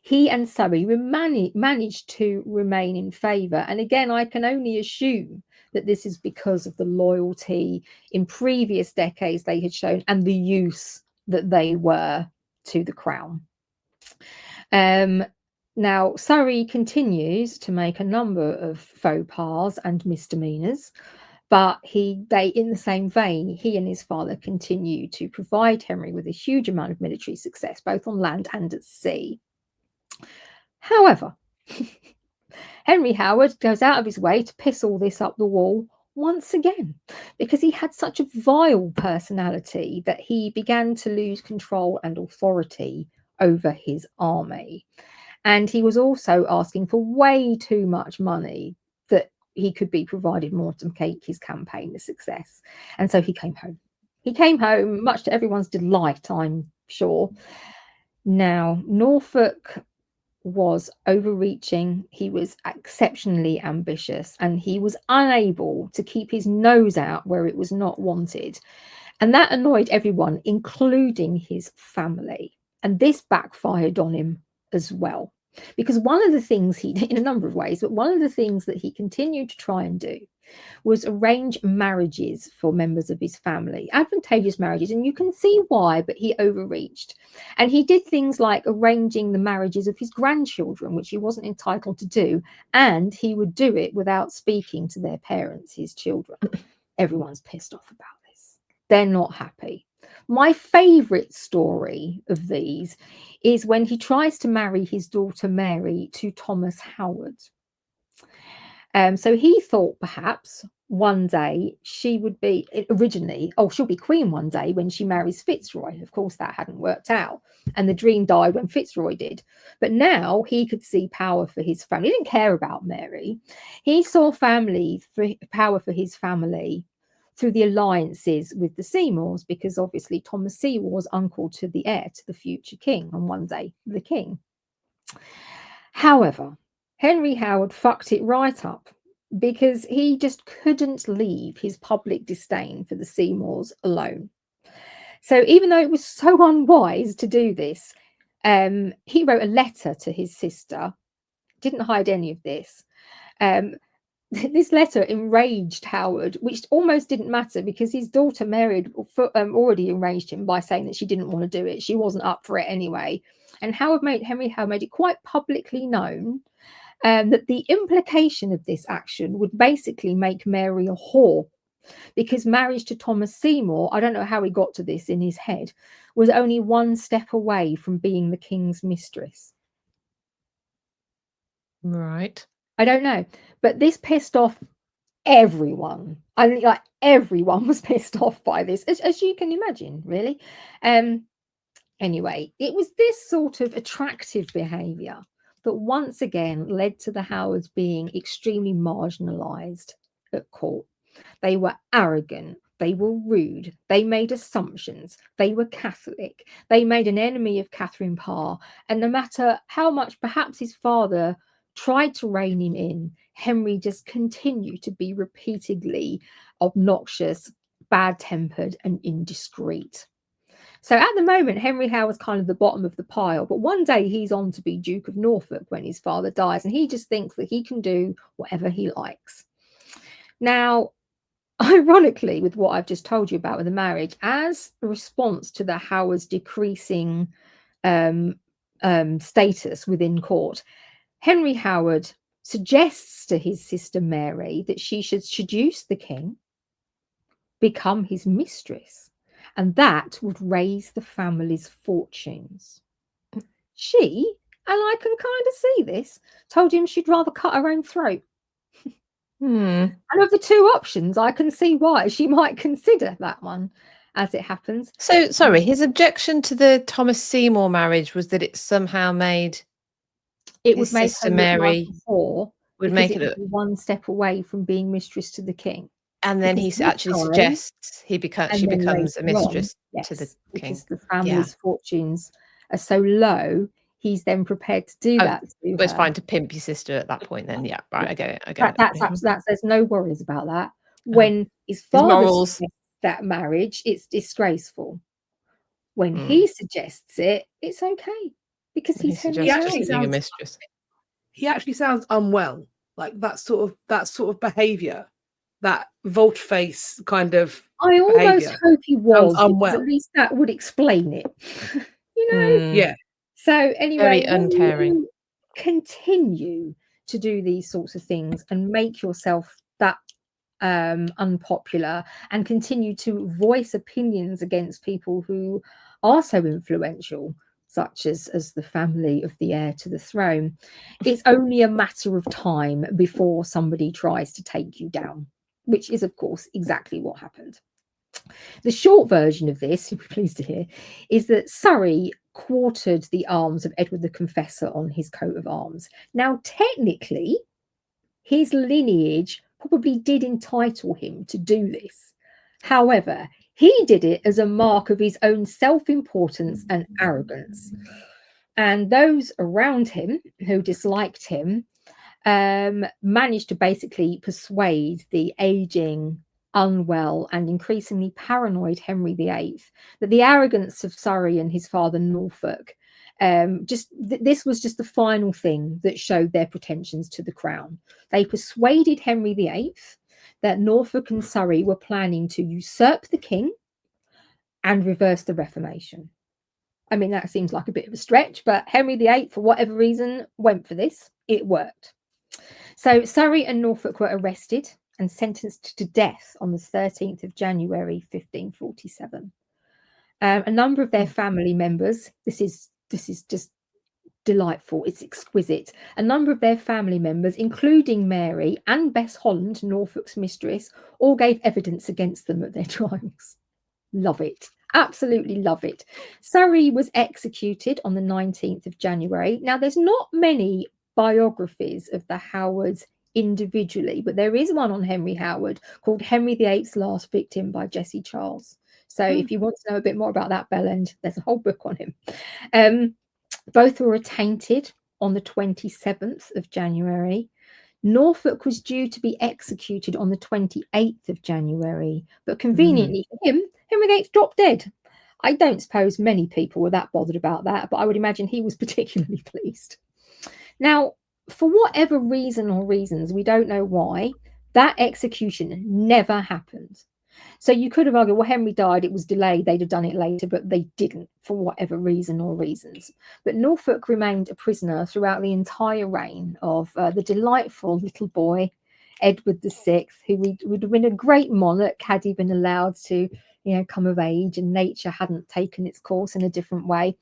he and Surrey managed to remain in favour. And again, I can only assume that this is because of the loyalty in previous decades they had shown and the use that they were to the crown. Now, Surrey continues to make a number of faux pas and misdemeanours, but in the same vein, he and his father continue to provide Henry with a huge amount of military success, both on land and at sea. However, Henry Howard goes out of his way to piss all this up the wall once again, because he had such a vile personality that he began to lose control and authority over his army. And he was also asking for way too much money that he could be provided more to make his campaign a success. And so he came home. He came home, much to everyone's delight, I'm sure. Now, Norfolk was overreaching, he was exceptionally ambitious, and he was unable to keep his nose out where it was not wanted. And that annoyed everyone, including his family. And this backfired on him as well. Because one of the things in a number of ways, but one of the things that he continued to try and do was arrange marriages for members of his family, advantageous marriages, and you can see why, but he overreached. And he did things like arranging the marriages of his grandchildren, which he wasn't entitled to do, and he would do it without speaking to their parents, his children. Everyone's pissed off about this. They're not happy. My favourite story of these is when he tries to marry his daughter Mary to Thomas Howard. So he thought perhaps one day she would be she'll be queen one day when she marries Fitzroy. Of course, that hadn't worked out. And the dream died when Fitzroy did. But now he could see power for his family. He didn't care about Mary. He saw power for his family through the alliances with the Seymours, because obviously Thomas Seymour was uncle to the heir to the future king, and one day the king. However, Henry Howard fucked it right up, because he just couldn't leave his public disdain for the Seymours alone. So even though it was so unwise to do this, he wrote a letter to his sister, didn't hide any of this. This letter enraged Howard, which almost didn't matter because his daughter Mary had already enraged him by saying that she didn't want to do it. She wasn't up for it anyway. And Henry Howard made it quite publicly known that the implication of this action would basically make Mary a whore, because marriage to Thomas Seymour, I don't know how he got to this in his head, was only one step away from being the king's mistress. Right. I don't know, but this pissed off everyone. I mean, like, everyone was pissed off by this, as you can imagine, really. Anyway, it was this sort of attractive behaviour that once again led to the Howards being extremely marginalised at court. They were arrogant, they were rude, they made assumptions, they were Catholic, they made an enemy of Catherine Parr, and no matter how much perhaps his father tried to rein him in, Henry just continued to be repeatedly obnoxious, bad-tempered, and indiscreet. So at the moment, Henry Howard's kind of the bottom of the pile, but one day he's on to be Duke of Norfolk when his father dies, and he just thinks that he can do whatever he likes. Now, ironically, with what I've just told you about with the marriage, as a response to the Howards' decreasing status within court, Henry Howard suggests to his sister Mary that she should seduce the king, become his mistress, and that would raise the family's fortunes. She, and I can kind of see this, told him she'd rather cut her own throat. And of the two options, I can see why she might consider that one, as it happens. So, sorry, his objection to the Thomas Seymour marriage was that it somehow made it his would make sister her look Mary like a whore, would because make it it would look, be one step away from being mistress to the king. and then because he this actually time, suggests she and then becomes a later on, mistress to the yes, king. because the family's fortunes are so low, he's then prepared to do that to But it's her. fine to pimp your sister at that point then. Yeah, right, I get it. That's there's no worries about that. When his father morals. suggests that marriage, it's disgraceful. When he suggests it, it's okay, because He he's Henry suggests VIII. just being a mistress. He actually sounds unwell, like that sort of behaviour, that volte-face kind of I almost behaviour. hope he was, because unwell. at least that would explain it. You know? Yeah. So anyway, Very uncaring. when you continue to do these sorts of things and make yourself that unpopular, and continue to voice opinions against people who are so influential, such as the family of the heir to the throne, it's only a matter of time before somebody tries to take you down, which is, of course, exactly what happened. The short version of this, you'll be pleased to hear, is that Surrey quartered the arms of Edward the Confessor on his coat of arms. Now, technically, his lineage probably did entitle him to do this. However, he did it as a mark of his own self-importance and arrogance. And those around him who disliked him managed to basically persuade the aging, unwell, and increasingly paranoid Henry VIII that the arrogance of Surrey and his father Norfolk, this was just the final thing that showed their pretensions to the crown. They persuaded Henry VIII that Norfolk and Surrey were planning to usurp the king and reverse the Reformation. I mean, that seems like a bit of a stretch, but Henry VIII, for whatever reason, went for this. It worked. So Surrey and Norfolk were arrested and sentenced to death on the 13th of January, 1547. A number of their family members, this is just delightful, it's exquisite. A number of their family members, including Mary and Bess Holland, Norfolk's mistress, all gave evidence against them at their trials. Love it. Absolutely love it. Surrey was executed on the 19th of January. Now, there's not many biographies of the Howards individually, but there is one on Henry Howard called Henry VIII's Last Victim by Jesse Charles. So if you want to know a bit more about that bellend, there's a whole book on him. Both were attainted on the 27th of January. Norfolk was due to be executed on the 28th of January, but conveniently for him, Henry VIII dropped dead. I don't suppose many people were that bothered about that, but I would imagine he was particularly pleased. Now, for whatever reason or reasons, we don't know why, that execution never happened. So you could have argued, well, Henry died, it was delayed, they'd have done it later, but they didn't for whatever reason or reasons. But Norfolk remained a prisoner throughout the entire reign of the delightful little boy, Edward VI, who would have been a great monarch had he been allowed to, come of age and nature hadn't taken its course in a different way.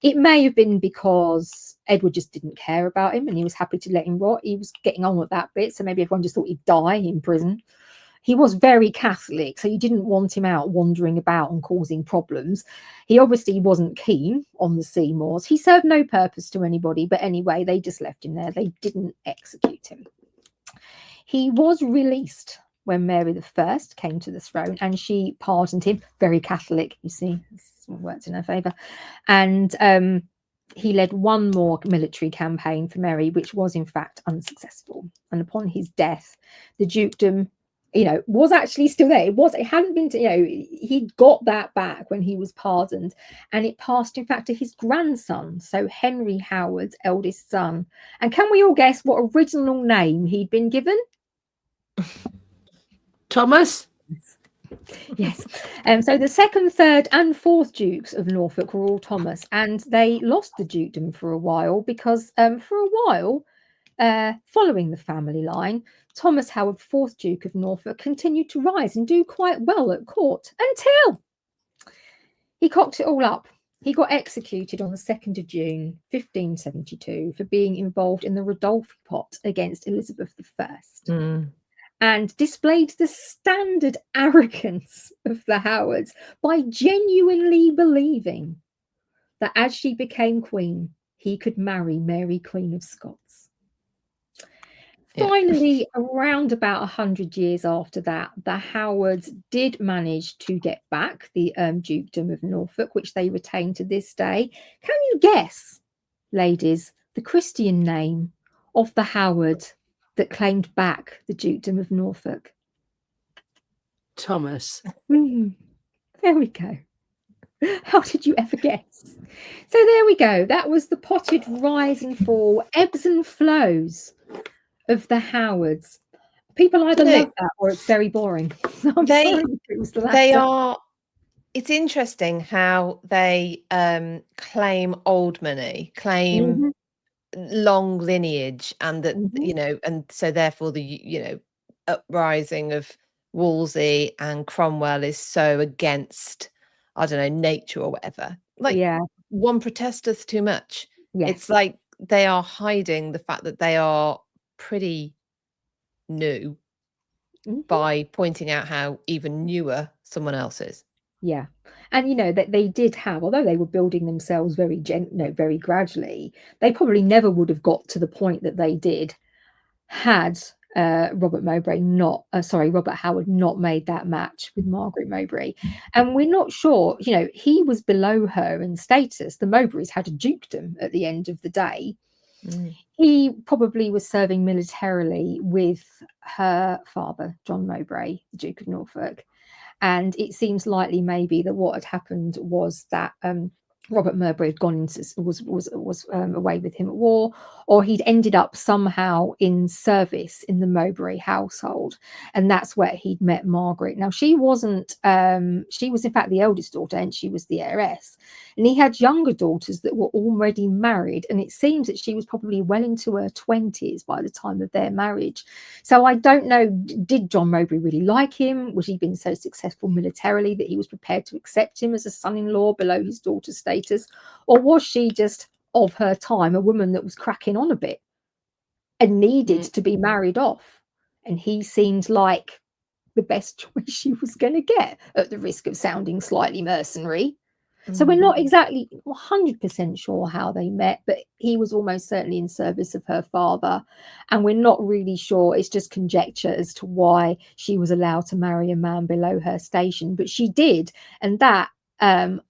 It may have been because Edward just didn't care about him and he was happy to let him rot. He was getting on with that bit, so maybe everyone just thought he'd die in prison. He was very Catholic, so you didn't want him out wandering about and causing problems. He obviously wasn't keen on the Seymours. He served no purpose to anybody, but anyway, they just left him there. They didn't execute him. He was released when Mary I came to the throne, and she pardoned him. Very Catholic, you see, this worked in her favour. And he led one more military campaign for Mary, which was in fact unsuccessful. And upon his death, the dukedom, was actually still there. It hadn't been, he'd got that back when he was pardoned, and it passed, in fact, to his grandson, so Henry Howard's eldest son. And can we all guess what original name he'd been given? Thomas? Yes. So the second, third, and fourth Dukes of Norfolk were all Thomas, and they lost the dukedom for a while because, for a while, following the family line, Thomas Howard, fourth Duke of Norfolk, continued to rise and do quite well at court until he cocked it all up. He got executed on the 2nd of June, 1572, for being involved in the Rodolphi plot against Elizabeth I. And displayed the standard arrogance of the Howards by genuinely believing that as she became queen, he could marry Mary, Queen of Scots. Yeah. Finally, around about 100 years after that, the Howards did manage to get back the Dukedom of Norfolk, which they retain to this day. Can you guess, ladies, the Christian name of the Howard that claimed back the Dukedom of Norfolk? Thomas. There we go. How did you ever guess? So there we go. That was the potted rise and fall, ebbs and flows of the Howards. People either love that or it's very boring. I'm sorry if it was the latter. They are. It's interesting how they claim old money, claim long lineage, and that and so therefore the uprising of Wolsey and Cromwell is so against, I don't know, nature or whatever. Like, one protesteth too much. Yes. It's like they are hiding the fact that they are pretty new by pointing out how even newer someone else is. Yeah. And that they did have, although they were building themselves very very gradually, they probably never would have got to the point that they did had Robert Howard not made that match with Margaret Mowbray. And we're not sure, he was below her in status. The Mowbrays had a dukedom at the end of the day. He probably was serving militarily with her father, John Mowbray, the Duke of Norfolk. And it seems likely maybe that what had happened was that Robert Mowbray had gone into was away with him at war, or he'd ended up somehow in service in the Mowbray household, and that's where he'd met Margaret. Now she wasn't; she was in fact the eldest daughter, and she was the heiress. And he had younger daughters that were already married, and it seems that she was probably well into her 20s by the time of their marriage. So I don't know, did John Mowbray really like him? Was he been so successful militarily that he was prepared to accept him as a son-in-law below his daughter's status? Or was she just of her time, a woman that was cracking on a bit and needed to be married off? And he seemed like the best choice she was going to get, at the risk of sounding slightly mercenary. So we're not exactly 100% sure how they met, but he was almost certainly in service of her father. And we're not really sure. It's just conjecture as to why she was allowed to marry a man below her station. But she did. And that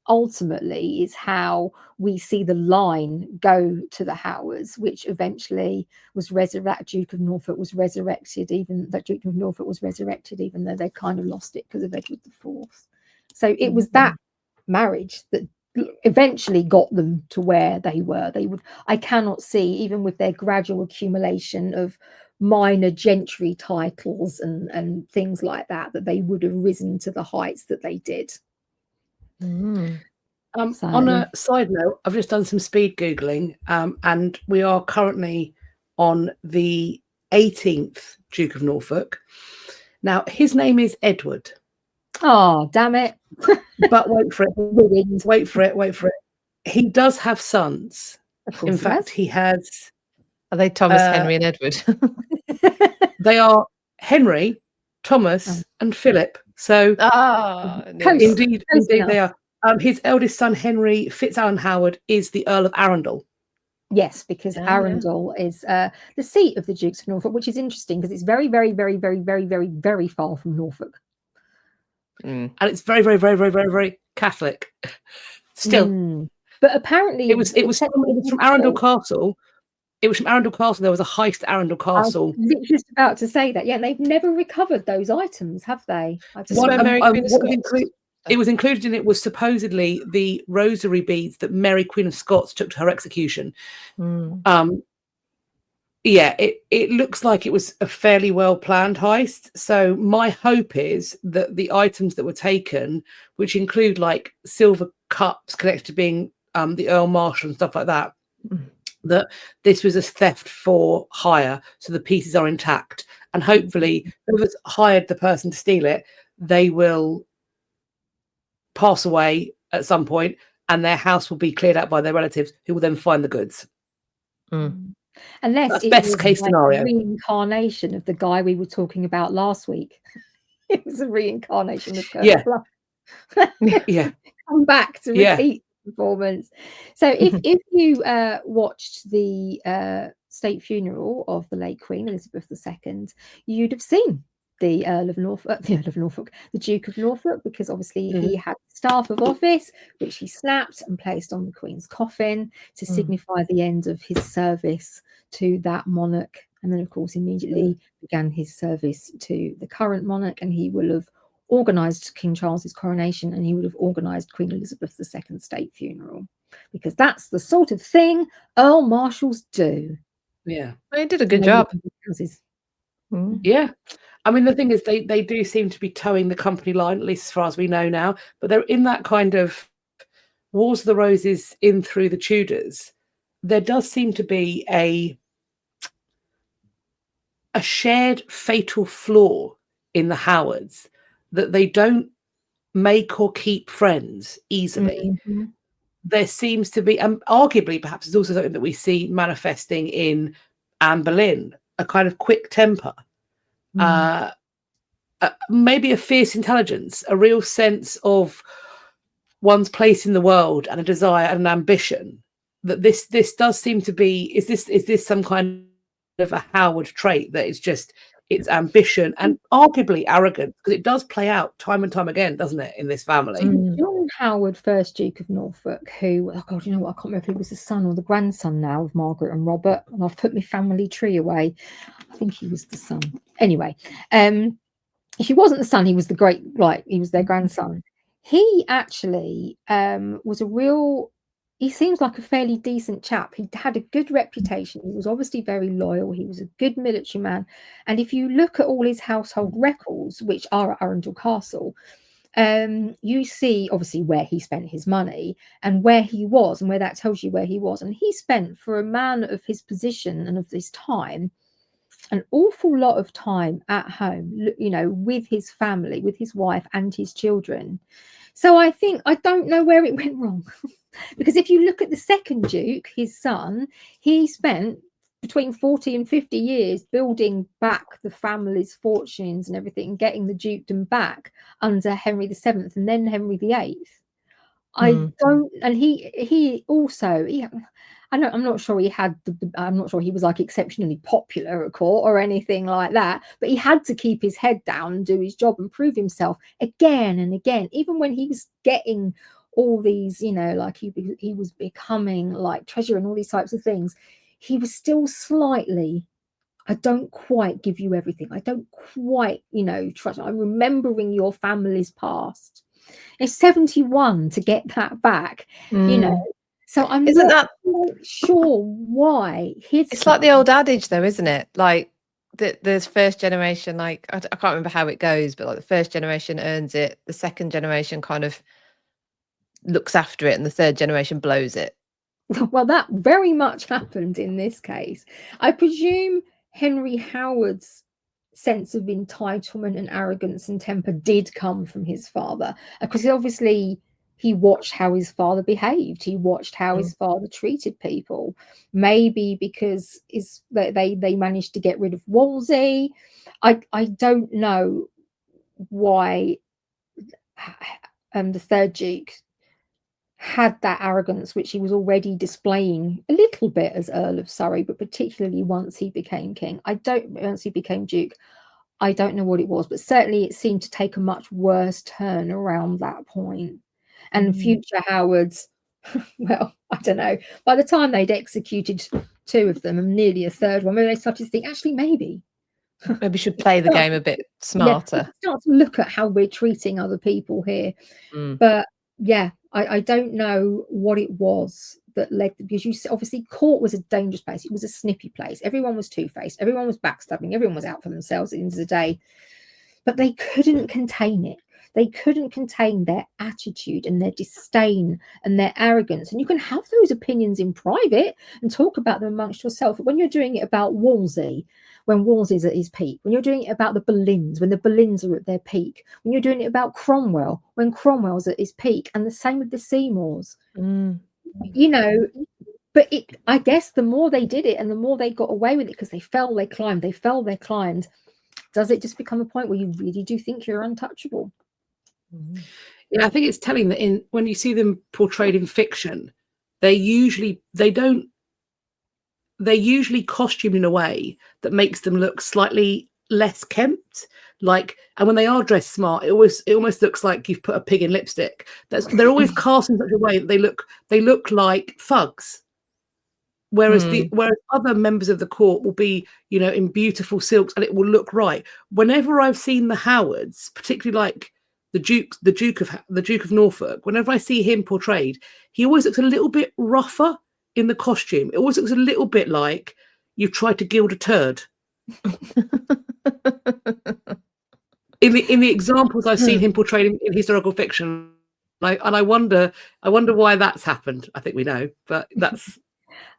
ultimately is how we see the line go to the Howards, which eventually was resurrected. Duke of Norfolk was resurrected, even though they kind of lost it because of Edward IV. So it was that marriage that eventually got them to where they were. I cannot see, even with their gradual accumulation of minor gentry titles and things like that they would have risen to the heights that they did. On a side note, I've just done some speed Googling, and we are currently on the 18th Duke of Norfolk. Now, his name is Edward. Oh, damn it. But wait for it. He does have sons. In fact, he has... Are they Thomas, Henry and Edward? They are Henry, Thomas and Philip. So indeed they are. His eldest son, Henry FitzAlan Howard, is the Earl of Arundel. Yes, because Arundel is the seat of the Dukes of Norfolk, which is interesting because it's very, very, very, very, very, very, very far from Norfolk. And it's very, very, very, very, very, very Catholic. Still, but apparently it was from Arundel Castle. It was from Arundel Castle. There was a heist at Arundel Castle. I was literally just about to say that. Yeah, and they've never recovered those items, have they? It was included in it was supposedly the rosary beads that Mary Queen of Scots took to her execution. yeah, it looks like it was a fairly well planned heist. So my hope is that the items that were taken, which include like silver cups connected to being the Earl Marshal and stuff like that, that this was a theft for hire, so the pieces are intact, and hopefully whoever's hired the person to steal it, they will pass away at some point, and their house will be cleared out by their relatives, who will then find the goods. Unless That's it best was case like scenario. a reincarnation of the guy we were talking about last week. It was a reincarnation of Colonel Yeah. Bluff. Yeah. Come back to Yeah. repeat the performance. So if you watched the state funeral of the late Queen Elizabeth II, you'd have seen the Earl of Norfolk, the Duke of Norfolk, because obviously he had staff of office, which he snapped and placed on the Queen's coffin to signify the end of his service to that monarch. And then, of course, immediately began his service to the current monarch, and he will have organised King Charles's coronation, and he would have organised Queen Elizabeth II's state funeral, because that's the sort of thing Earl Marshals do. Yeah. They did a good job. Yeah. I mean, the thing is, they do seem to be towing the company line, at least as far as we know now. But they're in that kind of Wars of the Roses in through the Tudors. There does seem to be a shared fatal flaw in the Howards, that they don't make or keep friends easily. There seems to be, arguably, perhaps, is also something that we see manifesting in Anne Boleyn, a kind of quick temper. Maybe a fierce intelligence, a real sense of one's place in the world, and a desire and an ambition. That this does seem to be, is this some kind of a Howard trait, that it's just, it's ambition and arguably arrogance, because it does play out time and time again, doesn't it, in this family? John Howard, first Duke of Norfolk, who, oh God, you know what, I can't remember if he was the son or the grandson now of Margaret and Robert, and I've put my family tree away. I think he was the son. Anyway, if he wasn't the son, he was the great, like, he was their grandson. He actually was a real, he seems like a fairly decent chap. He had a good reputation. He was obviously very loyal. He was a good military man. And if you look at all his household records, which are at Arundel Castle, you see obviously where he spent his money and where he was, and where that tells you where he was. And he spent, for a man of his position and of this time, an awful lot of time at home, you know, with his family, with his wife and his children. So I think, I don't know where it went wrong. Because if you look at the second Duke, his son, he spent between 40 and 50 years building back the family's fortunes and everything, and getting the dukedom back under Henry VII and then Henry VIII. I don't, and he also, I'm not sure he had I'm not sure he was like exceptionally popular at court or anything like that, but he had to keep his head down and do his job and prove himself again and again, even when he was getting all these, you know, like he was becoming like treasurer and all these types of things. He was still slightly, I don't quite give you everything. I don't quite, you know, trust. I'm remembering your family's past. It's 71 to get that back, you know. So I'm not sure why it's like the old adage, though, isn't it? Like there's first generation, like I can't remember how it goes, but like the first generation earns it, the second generation kind of looks after it, and the third generation blows it. Well, that very much happened in this case. I presume Henry Howard's sense of entitlement and arrogance and temper did come from his father, because obviously he watched how his father behaved. He watched how his father treated people. Maybe because they managed to get rid of Wolsey. I don't know why the third Duke had that arrogance, which he was already displaying a little bit as Earl of Surrey, but particularly once he became king. Once he became Duke, I don't know what it was, but certainly it seemed to take a much worse turn around that point. And future Howards, well, I don't know. By the time they'd executed two of them and nearly a third one, maybe they started to think, actually, maybe we should play the game a bit smarter. Start to look at how we're treating other people here. But yeah, I don't know what it was that led, because obviously court was a dangerous place. It was a snippy place. Everyone was two-faced. Everyone was backstabbing. Everyone was out for themselves at the end of the day. But they couldn't contain it. They couldn't contain their attitude and their disdain and their arrogance. And you can have those opinions in private and talk about them amongst yourself. But when you're doing it about Wolsey, when Wolsey's at his peak, when you're doing it about the Boleyns, when the Boleyns are at their peak, when you're doing it about Cromwell, when Cromwell's at his peak, and the same with the Seymours, you know. But I guess the more they did it and the more they got away with it, because they fell, they climbed, they fell, they climbed, does it just become a point where you really do think you're untouchable? Yeah, I think it's telling that when you see them portrayed in fiction, they usually costume in a way that makes them look slightly less kempt. Like, and when they are dressed smart, it almost looks like you've put a pig in lipstick. They're always cast in such a way that they look like thugs. Whereas whereas other members of the court will be, you know, in beautiful silks and it will look right. Whenever I've seen the Howards, particularly like the Duke of Norfolk, whenever I see him portrayed, he always looks a little bit rougher in the costume. It always looks a little bit like you've tried to gild a turd. in the examples I've seen him portrayed in historical fiction, I wonder why that's happened. I think we know, but that's.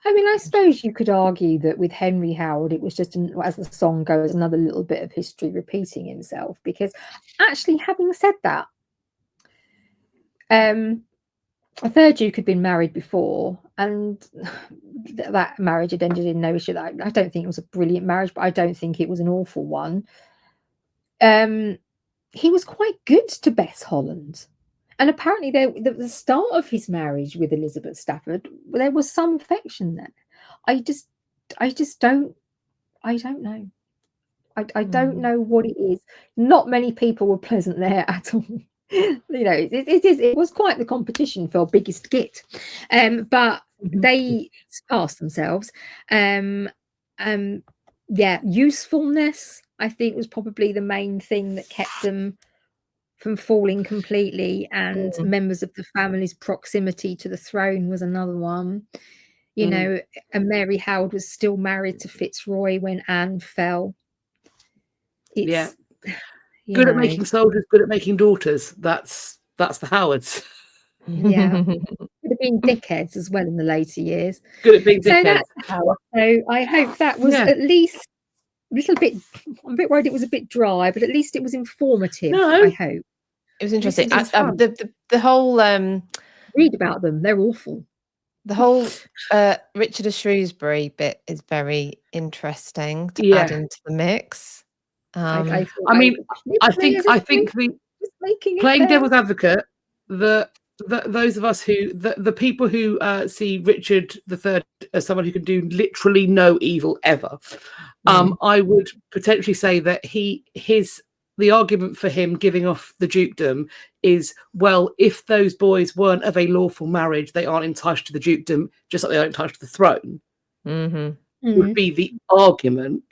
I mean, I suppose you could argue that with Henry Howard, it was just, as the song goes, another little bit of history repeating himself. Because actually, having said that, a third Duke had been married before, and that marriage had ended in no issue. I don't think it was a brilliant marriage, but I don't think it was an awful one. He was quite good to Bess Holland. And apparently, the start of his marriage with Elizabeth Stafford, there was some affection there. I don't know. I don't know what it is. Not many people were pleasant there at all. You know, it was quite the competition for biggest git. But they surpassed themselves. Yeah, usefulness, I think, was probably the main thing that kept them from falling completely, and members of the family's proximity to the throne was another one. You know, and Mary Howard was still married to Fitzroy when Anne fell. It's, good at making soldiers, good at making daughters. That's the Howards. Yeah, could have been dickheads as well in the later years. Good at being dickheads. So that's Howard. So I hope that was at least a little bit. I'm a bit worried it was a bit dry, but at least it was informative. No. I hope. It was interesting. The whole read about them. They're awful. The whole Richard of Shrewsbury bit is very interesting to add into the mix. I think the playing devil's advocate, those of us the people who see Richard III as someone who can do literally no evil ever, I would potentially say that the argument for him giving off the dukedom is, well, if those boys weren't of a lawful marriage, they aren't entitled to the dukedom, just like they aren't entitled to the throne. Would be the argument.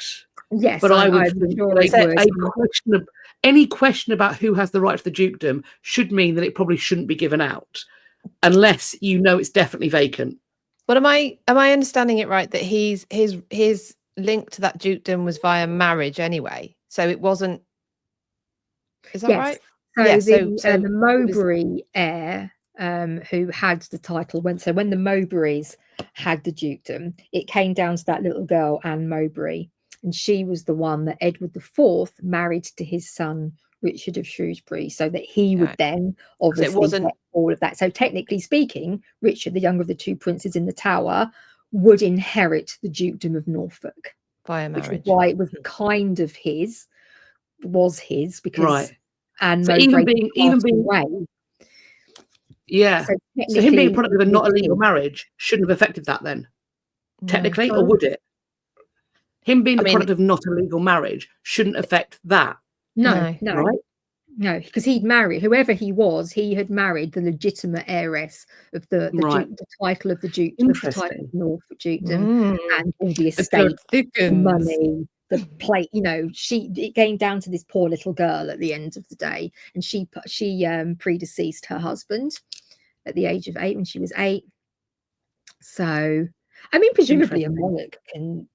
Yes, but I would think sure any question about who has the right to the dukedom should mean that it probably shouldn't be given out, unless you know it's definitely vacant. But am I understanding it right that his link to that dukedom was via marriage anyway? So it wasn't. Is that right? So, so the Mowbray heir, who had the title, when the Mowbrays had the dukedom, it came down to that little girl, Anne Mowbray, and she was the one that Edward IV married to his son Richard of Shrewsbury, so that he would then obviously get all of that. So technically speaking, Richard, the younger of the two princes in the Tower, would inherit the dukedom of Norfolk via marriage. Which is why it was kind of his, because Anne so Mowbray even being away. Yeah. So him being a product of a not illegal marriage shouldn't have affected that then, technically, or would it? Him being the product of not a legal marriage shouldn't affect that. No, right? No, because he'd married, whoever he was, he had married the legitimate heiress of the title of the Duke, of the title of Norfolk Dukedom, and all the estate, the money, the plate. You know, it came down to this poor little girl at the end of the day, and she predeceased her husband at the age of 8 when she was 8. So, I mean, presumably a Interesting. monarch can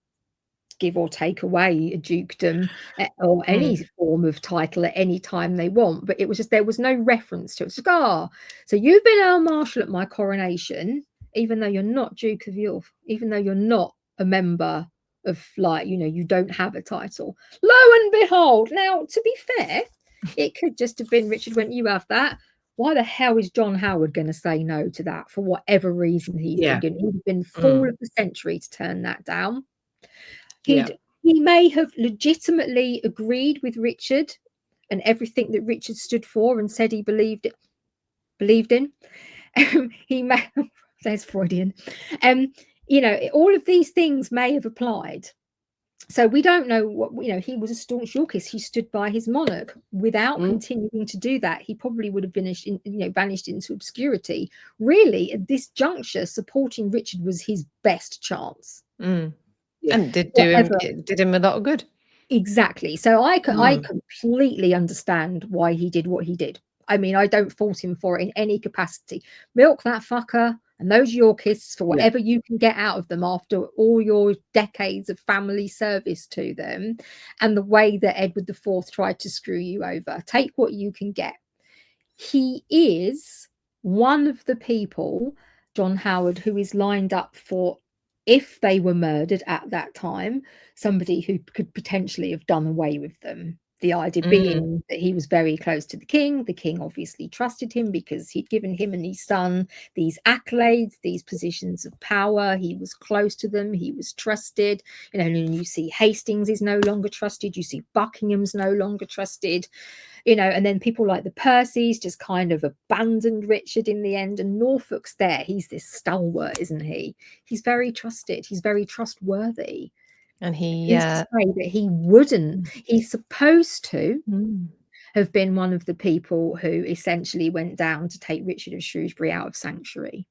give or take away a dukedom or any form of title at any time they want, but it was just there was no reference to it. It's like, so you've been Earl Marshal at my coronation, even though you're not Duke of York, even though you're not a member of, like, you know, you don't have a title. Lo and behold, now to be fair, it could just have been Richard went, you have that. Why the hell is John Howard going to say no to that for whatever reason he's thinking? He'd been fool of the century to turn that down. He may have legitimately agreed with Richard and everything that Richard stood for and said he believed in. He may, there's Freudian. You know, all of these things may have applied. So we don't know what, you know, he was a staunch Yorkist. He stood by his monarch. Without continuing to do that, he probably would have vanished into obscurity. Really, at this juncture, supporting Richard was his best chance. And did him a lot of good. Exactly. So I completely understand why he did what he did. I mean, I don't fault him for it in any capacity. Milk that fucker and those Yorkists for whatever you can get out of them after all your decades of family service to them, and the way that Edward IV tried to screw you over. Take what you can get. He is one of the people, John Howard, who is lined up for, if they were murdered at that time, somebody who could potentially have done away with them. The idea being that he was very close to the king. The king obviously trusted him because he'd given him and his son these accolades, these positions of power. He was close to them. He was trusted. You know, and you see Hastings is no longer trusted. You see Buckingham's no longer trusted. You know, and then people like the Percys just kind of abandoned Richard in the end. And Norfolk's there. He's this stalwart, isn't he? He's very trusted. He's very trustworthy. And he say that he wouldn't. He's supposed to have been one of the people who essentially went down to take Richard of Shrewsbury out of sanctuary,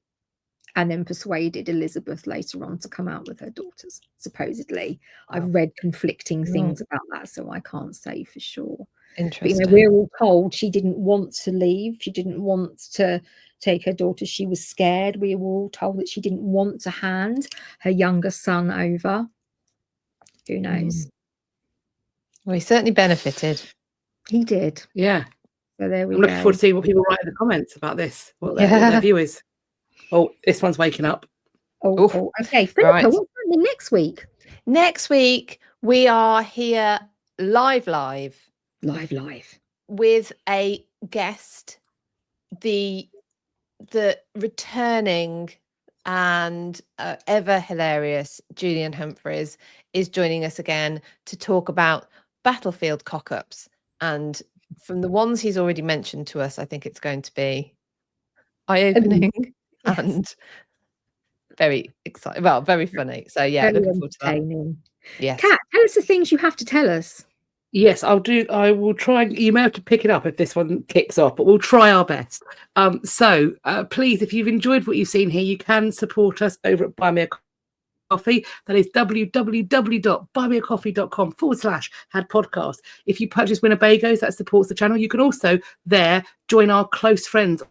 and then persuaded Elizabeth later on to come out with her daughters. Supposedly, I've read conflicting things about that, so I can't say for sure. Interesting. But, you know, we're all told she didn't want to leave. She didn't want to take her daughters. She was scared. We were all told that she didn't want to hand her younger son over. Who knows? Well, he certainly benefited. He did. Yeah. So there we I'm go. looking forward to seeing what people write in the comments about this, what their view is. Oh, this one's waking up. Oh, okay. Philippa, what's happening next week? Next week, we are here live with a guest, the returning and ever hilarious Julian Humphreys is joining us again to talk about battlefield cock-ups. And from the ones he's already mentioned to us, I think it's going to be eye-opening and very exciting. Well, very funny. So yeah, very looking forward to that. Yes. Kat, tell us the things you have to tell us. Yes, I'll do. I will try. You may have to pick it up if this one kicks off, but we'll try our best. So please, if you've enjoyed what you've seen here, you can support us over at Buy Me a Coffee. That is www.buymeacoffee.com/hadpodcast. If you purchase Winnebagos, that supports the channel. You can also there join our close friends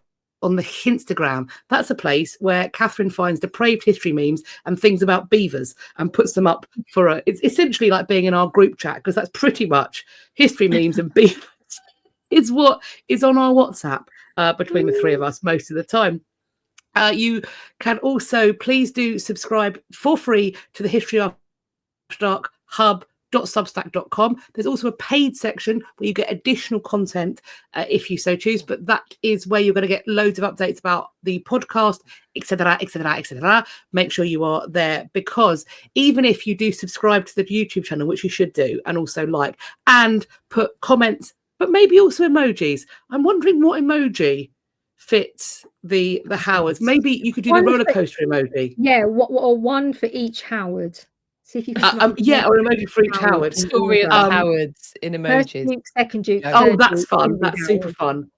on the Hinstagram. That's a place where Katherine finds depraved history memes and things about beavers and puts them up for it's essentially like being in our group chat, because that's pretty much history memes and beavers is what is on our WhatsApp between the three of us most of the time. You can also please do subscribe for free to the History After Dark hub.substack.com. There's also a paid section where you get additional content if you so choose, but that is where you're going to get loads of updates about the podcast, etc., etc., etc. Make sure you are there, because even if you do subscribe to the YouTube channel, which you should do, and also like and put comments, but maybe also emojis. I'm wondering what emoji fits the Howards. Maybe you could do the roller coaster emoji. Yeah, or one for each Howard. See if you can or an emoji for each Howard. Story of the Howards in emojis. First Duke, second Duke, third that's Duke, fun. That's super fun.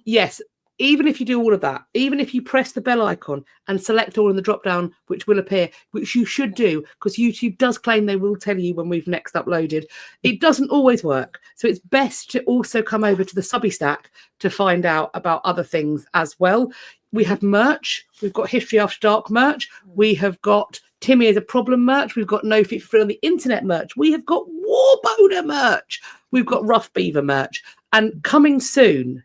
Yes, even if you do all of that, even if you press the bell icon and select all in the drop down, which will appear, which you should do, because YouTube does claim they will tell you when we've next uploaded. It doesn't always work. So it's best to also come over to the Subby stack to find out about other things as well. We have merch. We've got History After Dark merch. We have got Timmy is a Problem merch. We've got No Fit for Free on the internet merch. We have got Warboner merch. We've got Rough Beaver merch. And coming soon,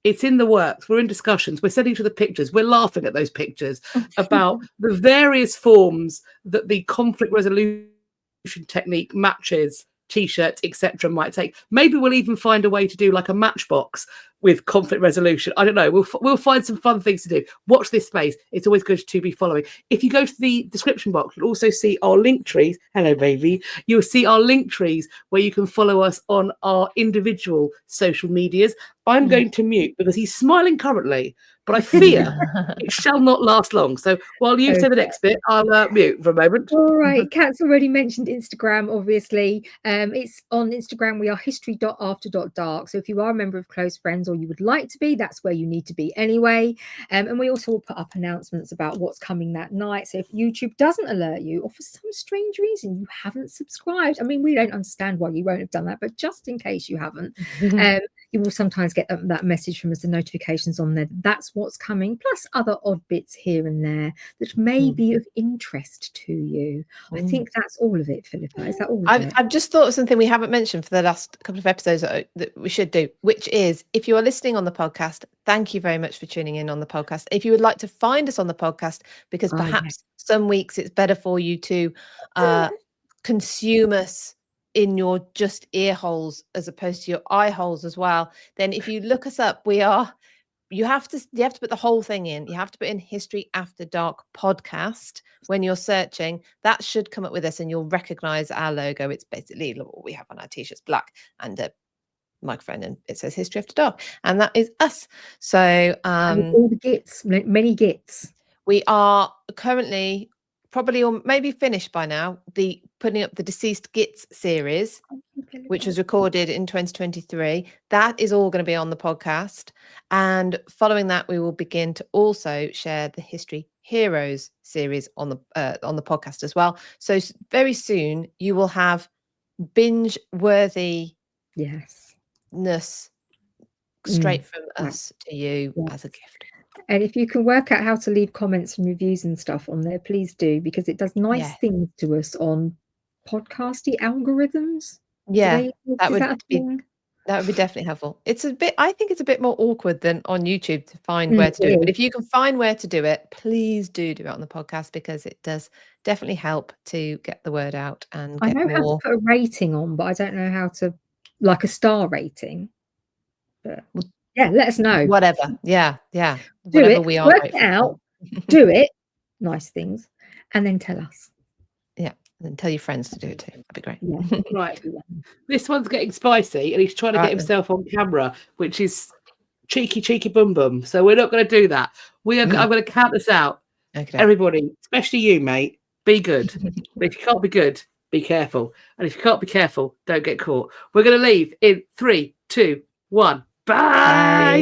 it's in the works. We're in discussions. We're sending to the pictures. We're laughing at those pictures about the various forms that the conflict resolution technique matches, t-shirts, etc. might take. Maybe we'll even find a way to do like a matchbox with conflict resolution. I don't know. We'll find some fun things to do. Watch this space. It's always good to be following. If you go to the description box, you'll also see our link trees. Hello, baby. You'll see our link trees where you can follow us on our individual social medias. I'm going to mute because he's smiling currently, but I fear it shall not last long. So while you say the next bit, I'll mute for a moment. All right. Kat's already mentioned Instagram, obviously. It's on Instagram. We are history.after.dark. So if you are a member of Close Friends or you would like to be, that's where you need to be anyway. And we also will put up announcements about what's coming that night. So if YouTube doesn't alert you, or for some strange reason you haven't subscribed, I mean, we don't understand why you won't have done that, but just in case you haven't, you will sometimes get that message from us, the notifications on there. That's what's coming, plus other odd bits here and there that may be of interest to you. I think that's all of it, Philippa. Is that all of it? I've just thought of something we haven't mentioned for the last couple of episodes that we should do, which is, if you are listening on the podcast, thank you very much for tuning in on the podcast. If you would like to find us on the podcast, because perhaps some weeks it's better for you to consume us in your just ear holes as opposed to your eye holes as well, then if you look us up, you have to put the whole thing in. You have to put in History After Dark podcast when you're searching. That should come up with us, and you'll recognize our logo. It's basically what we have on our t-shirts, black and a microphone, and it says History After Dark, and that is us. So and all the gits, many gits. We are currently probably, or maybe finished by now, putting up the Deceased Gits series, which was recorded in 2023. That is all going to be on the podcast. And following that, we will begin to also share the History Heroes series on the podcast as well. So very soon you will have binge-worthiness straight from us to you as a gift. And if you can work out how to leave comments and reviews and stuff on there, please do, because it does nice things to us on podcasty algorithms. Yeah, that would be definitely helpful. I think it's a bit more awkward than on YouTube to find where to do it. But if you can find where to do it, please do it on the podcast, because it does definitely help to get the word out and get more. I know how to put a rating on, but I don't know how to, like, a star rating. But yeah, let us know. Whatever. Yeah. Do whatever it, we are. work it out, do it, nice things, and then tell us. Yeah, and tell your friends to do it too. That'd be great. Yeah. Right. This one's getting spicy, and he's trying to get himself on camera, which is cheeky bum bum. So we're not going to do that. I'm going to count this out. Okay. Everybody, especially you, mate, be good. But if you can't be good, be careful. And if you can't be careful, don't get caught. We're going to leave in 3, 2, 1. Bye.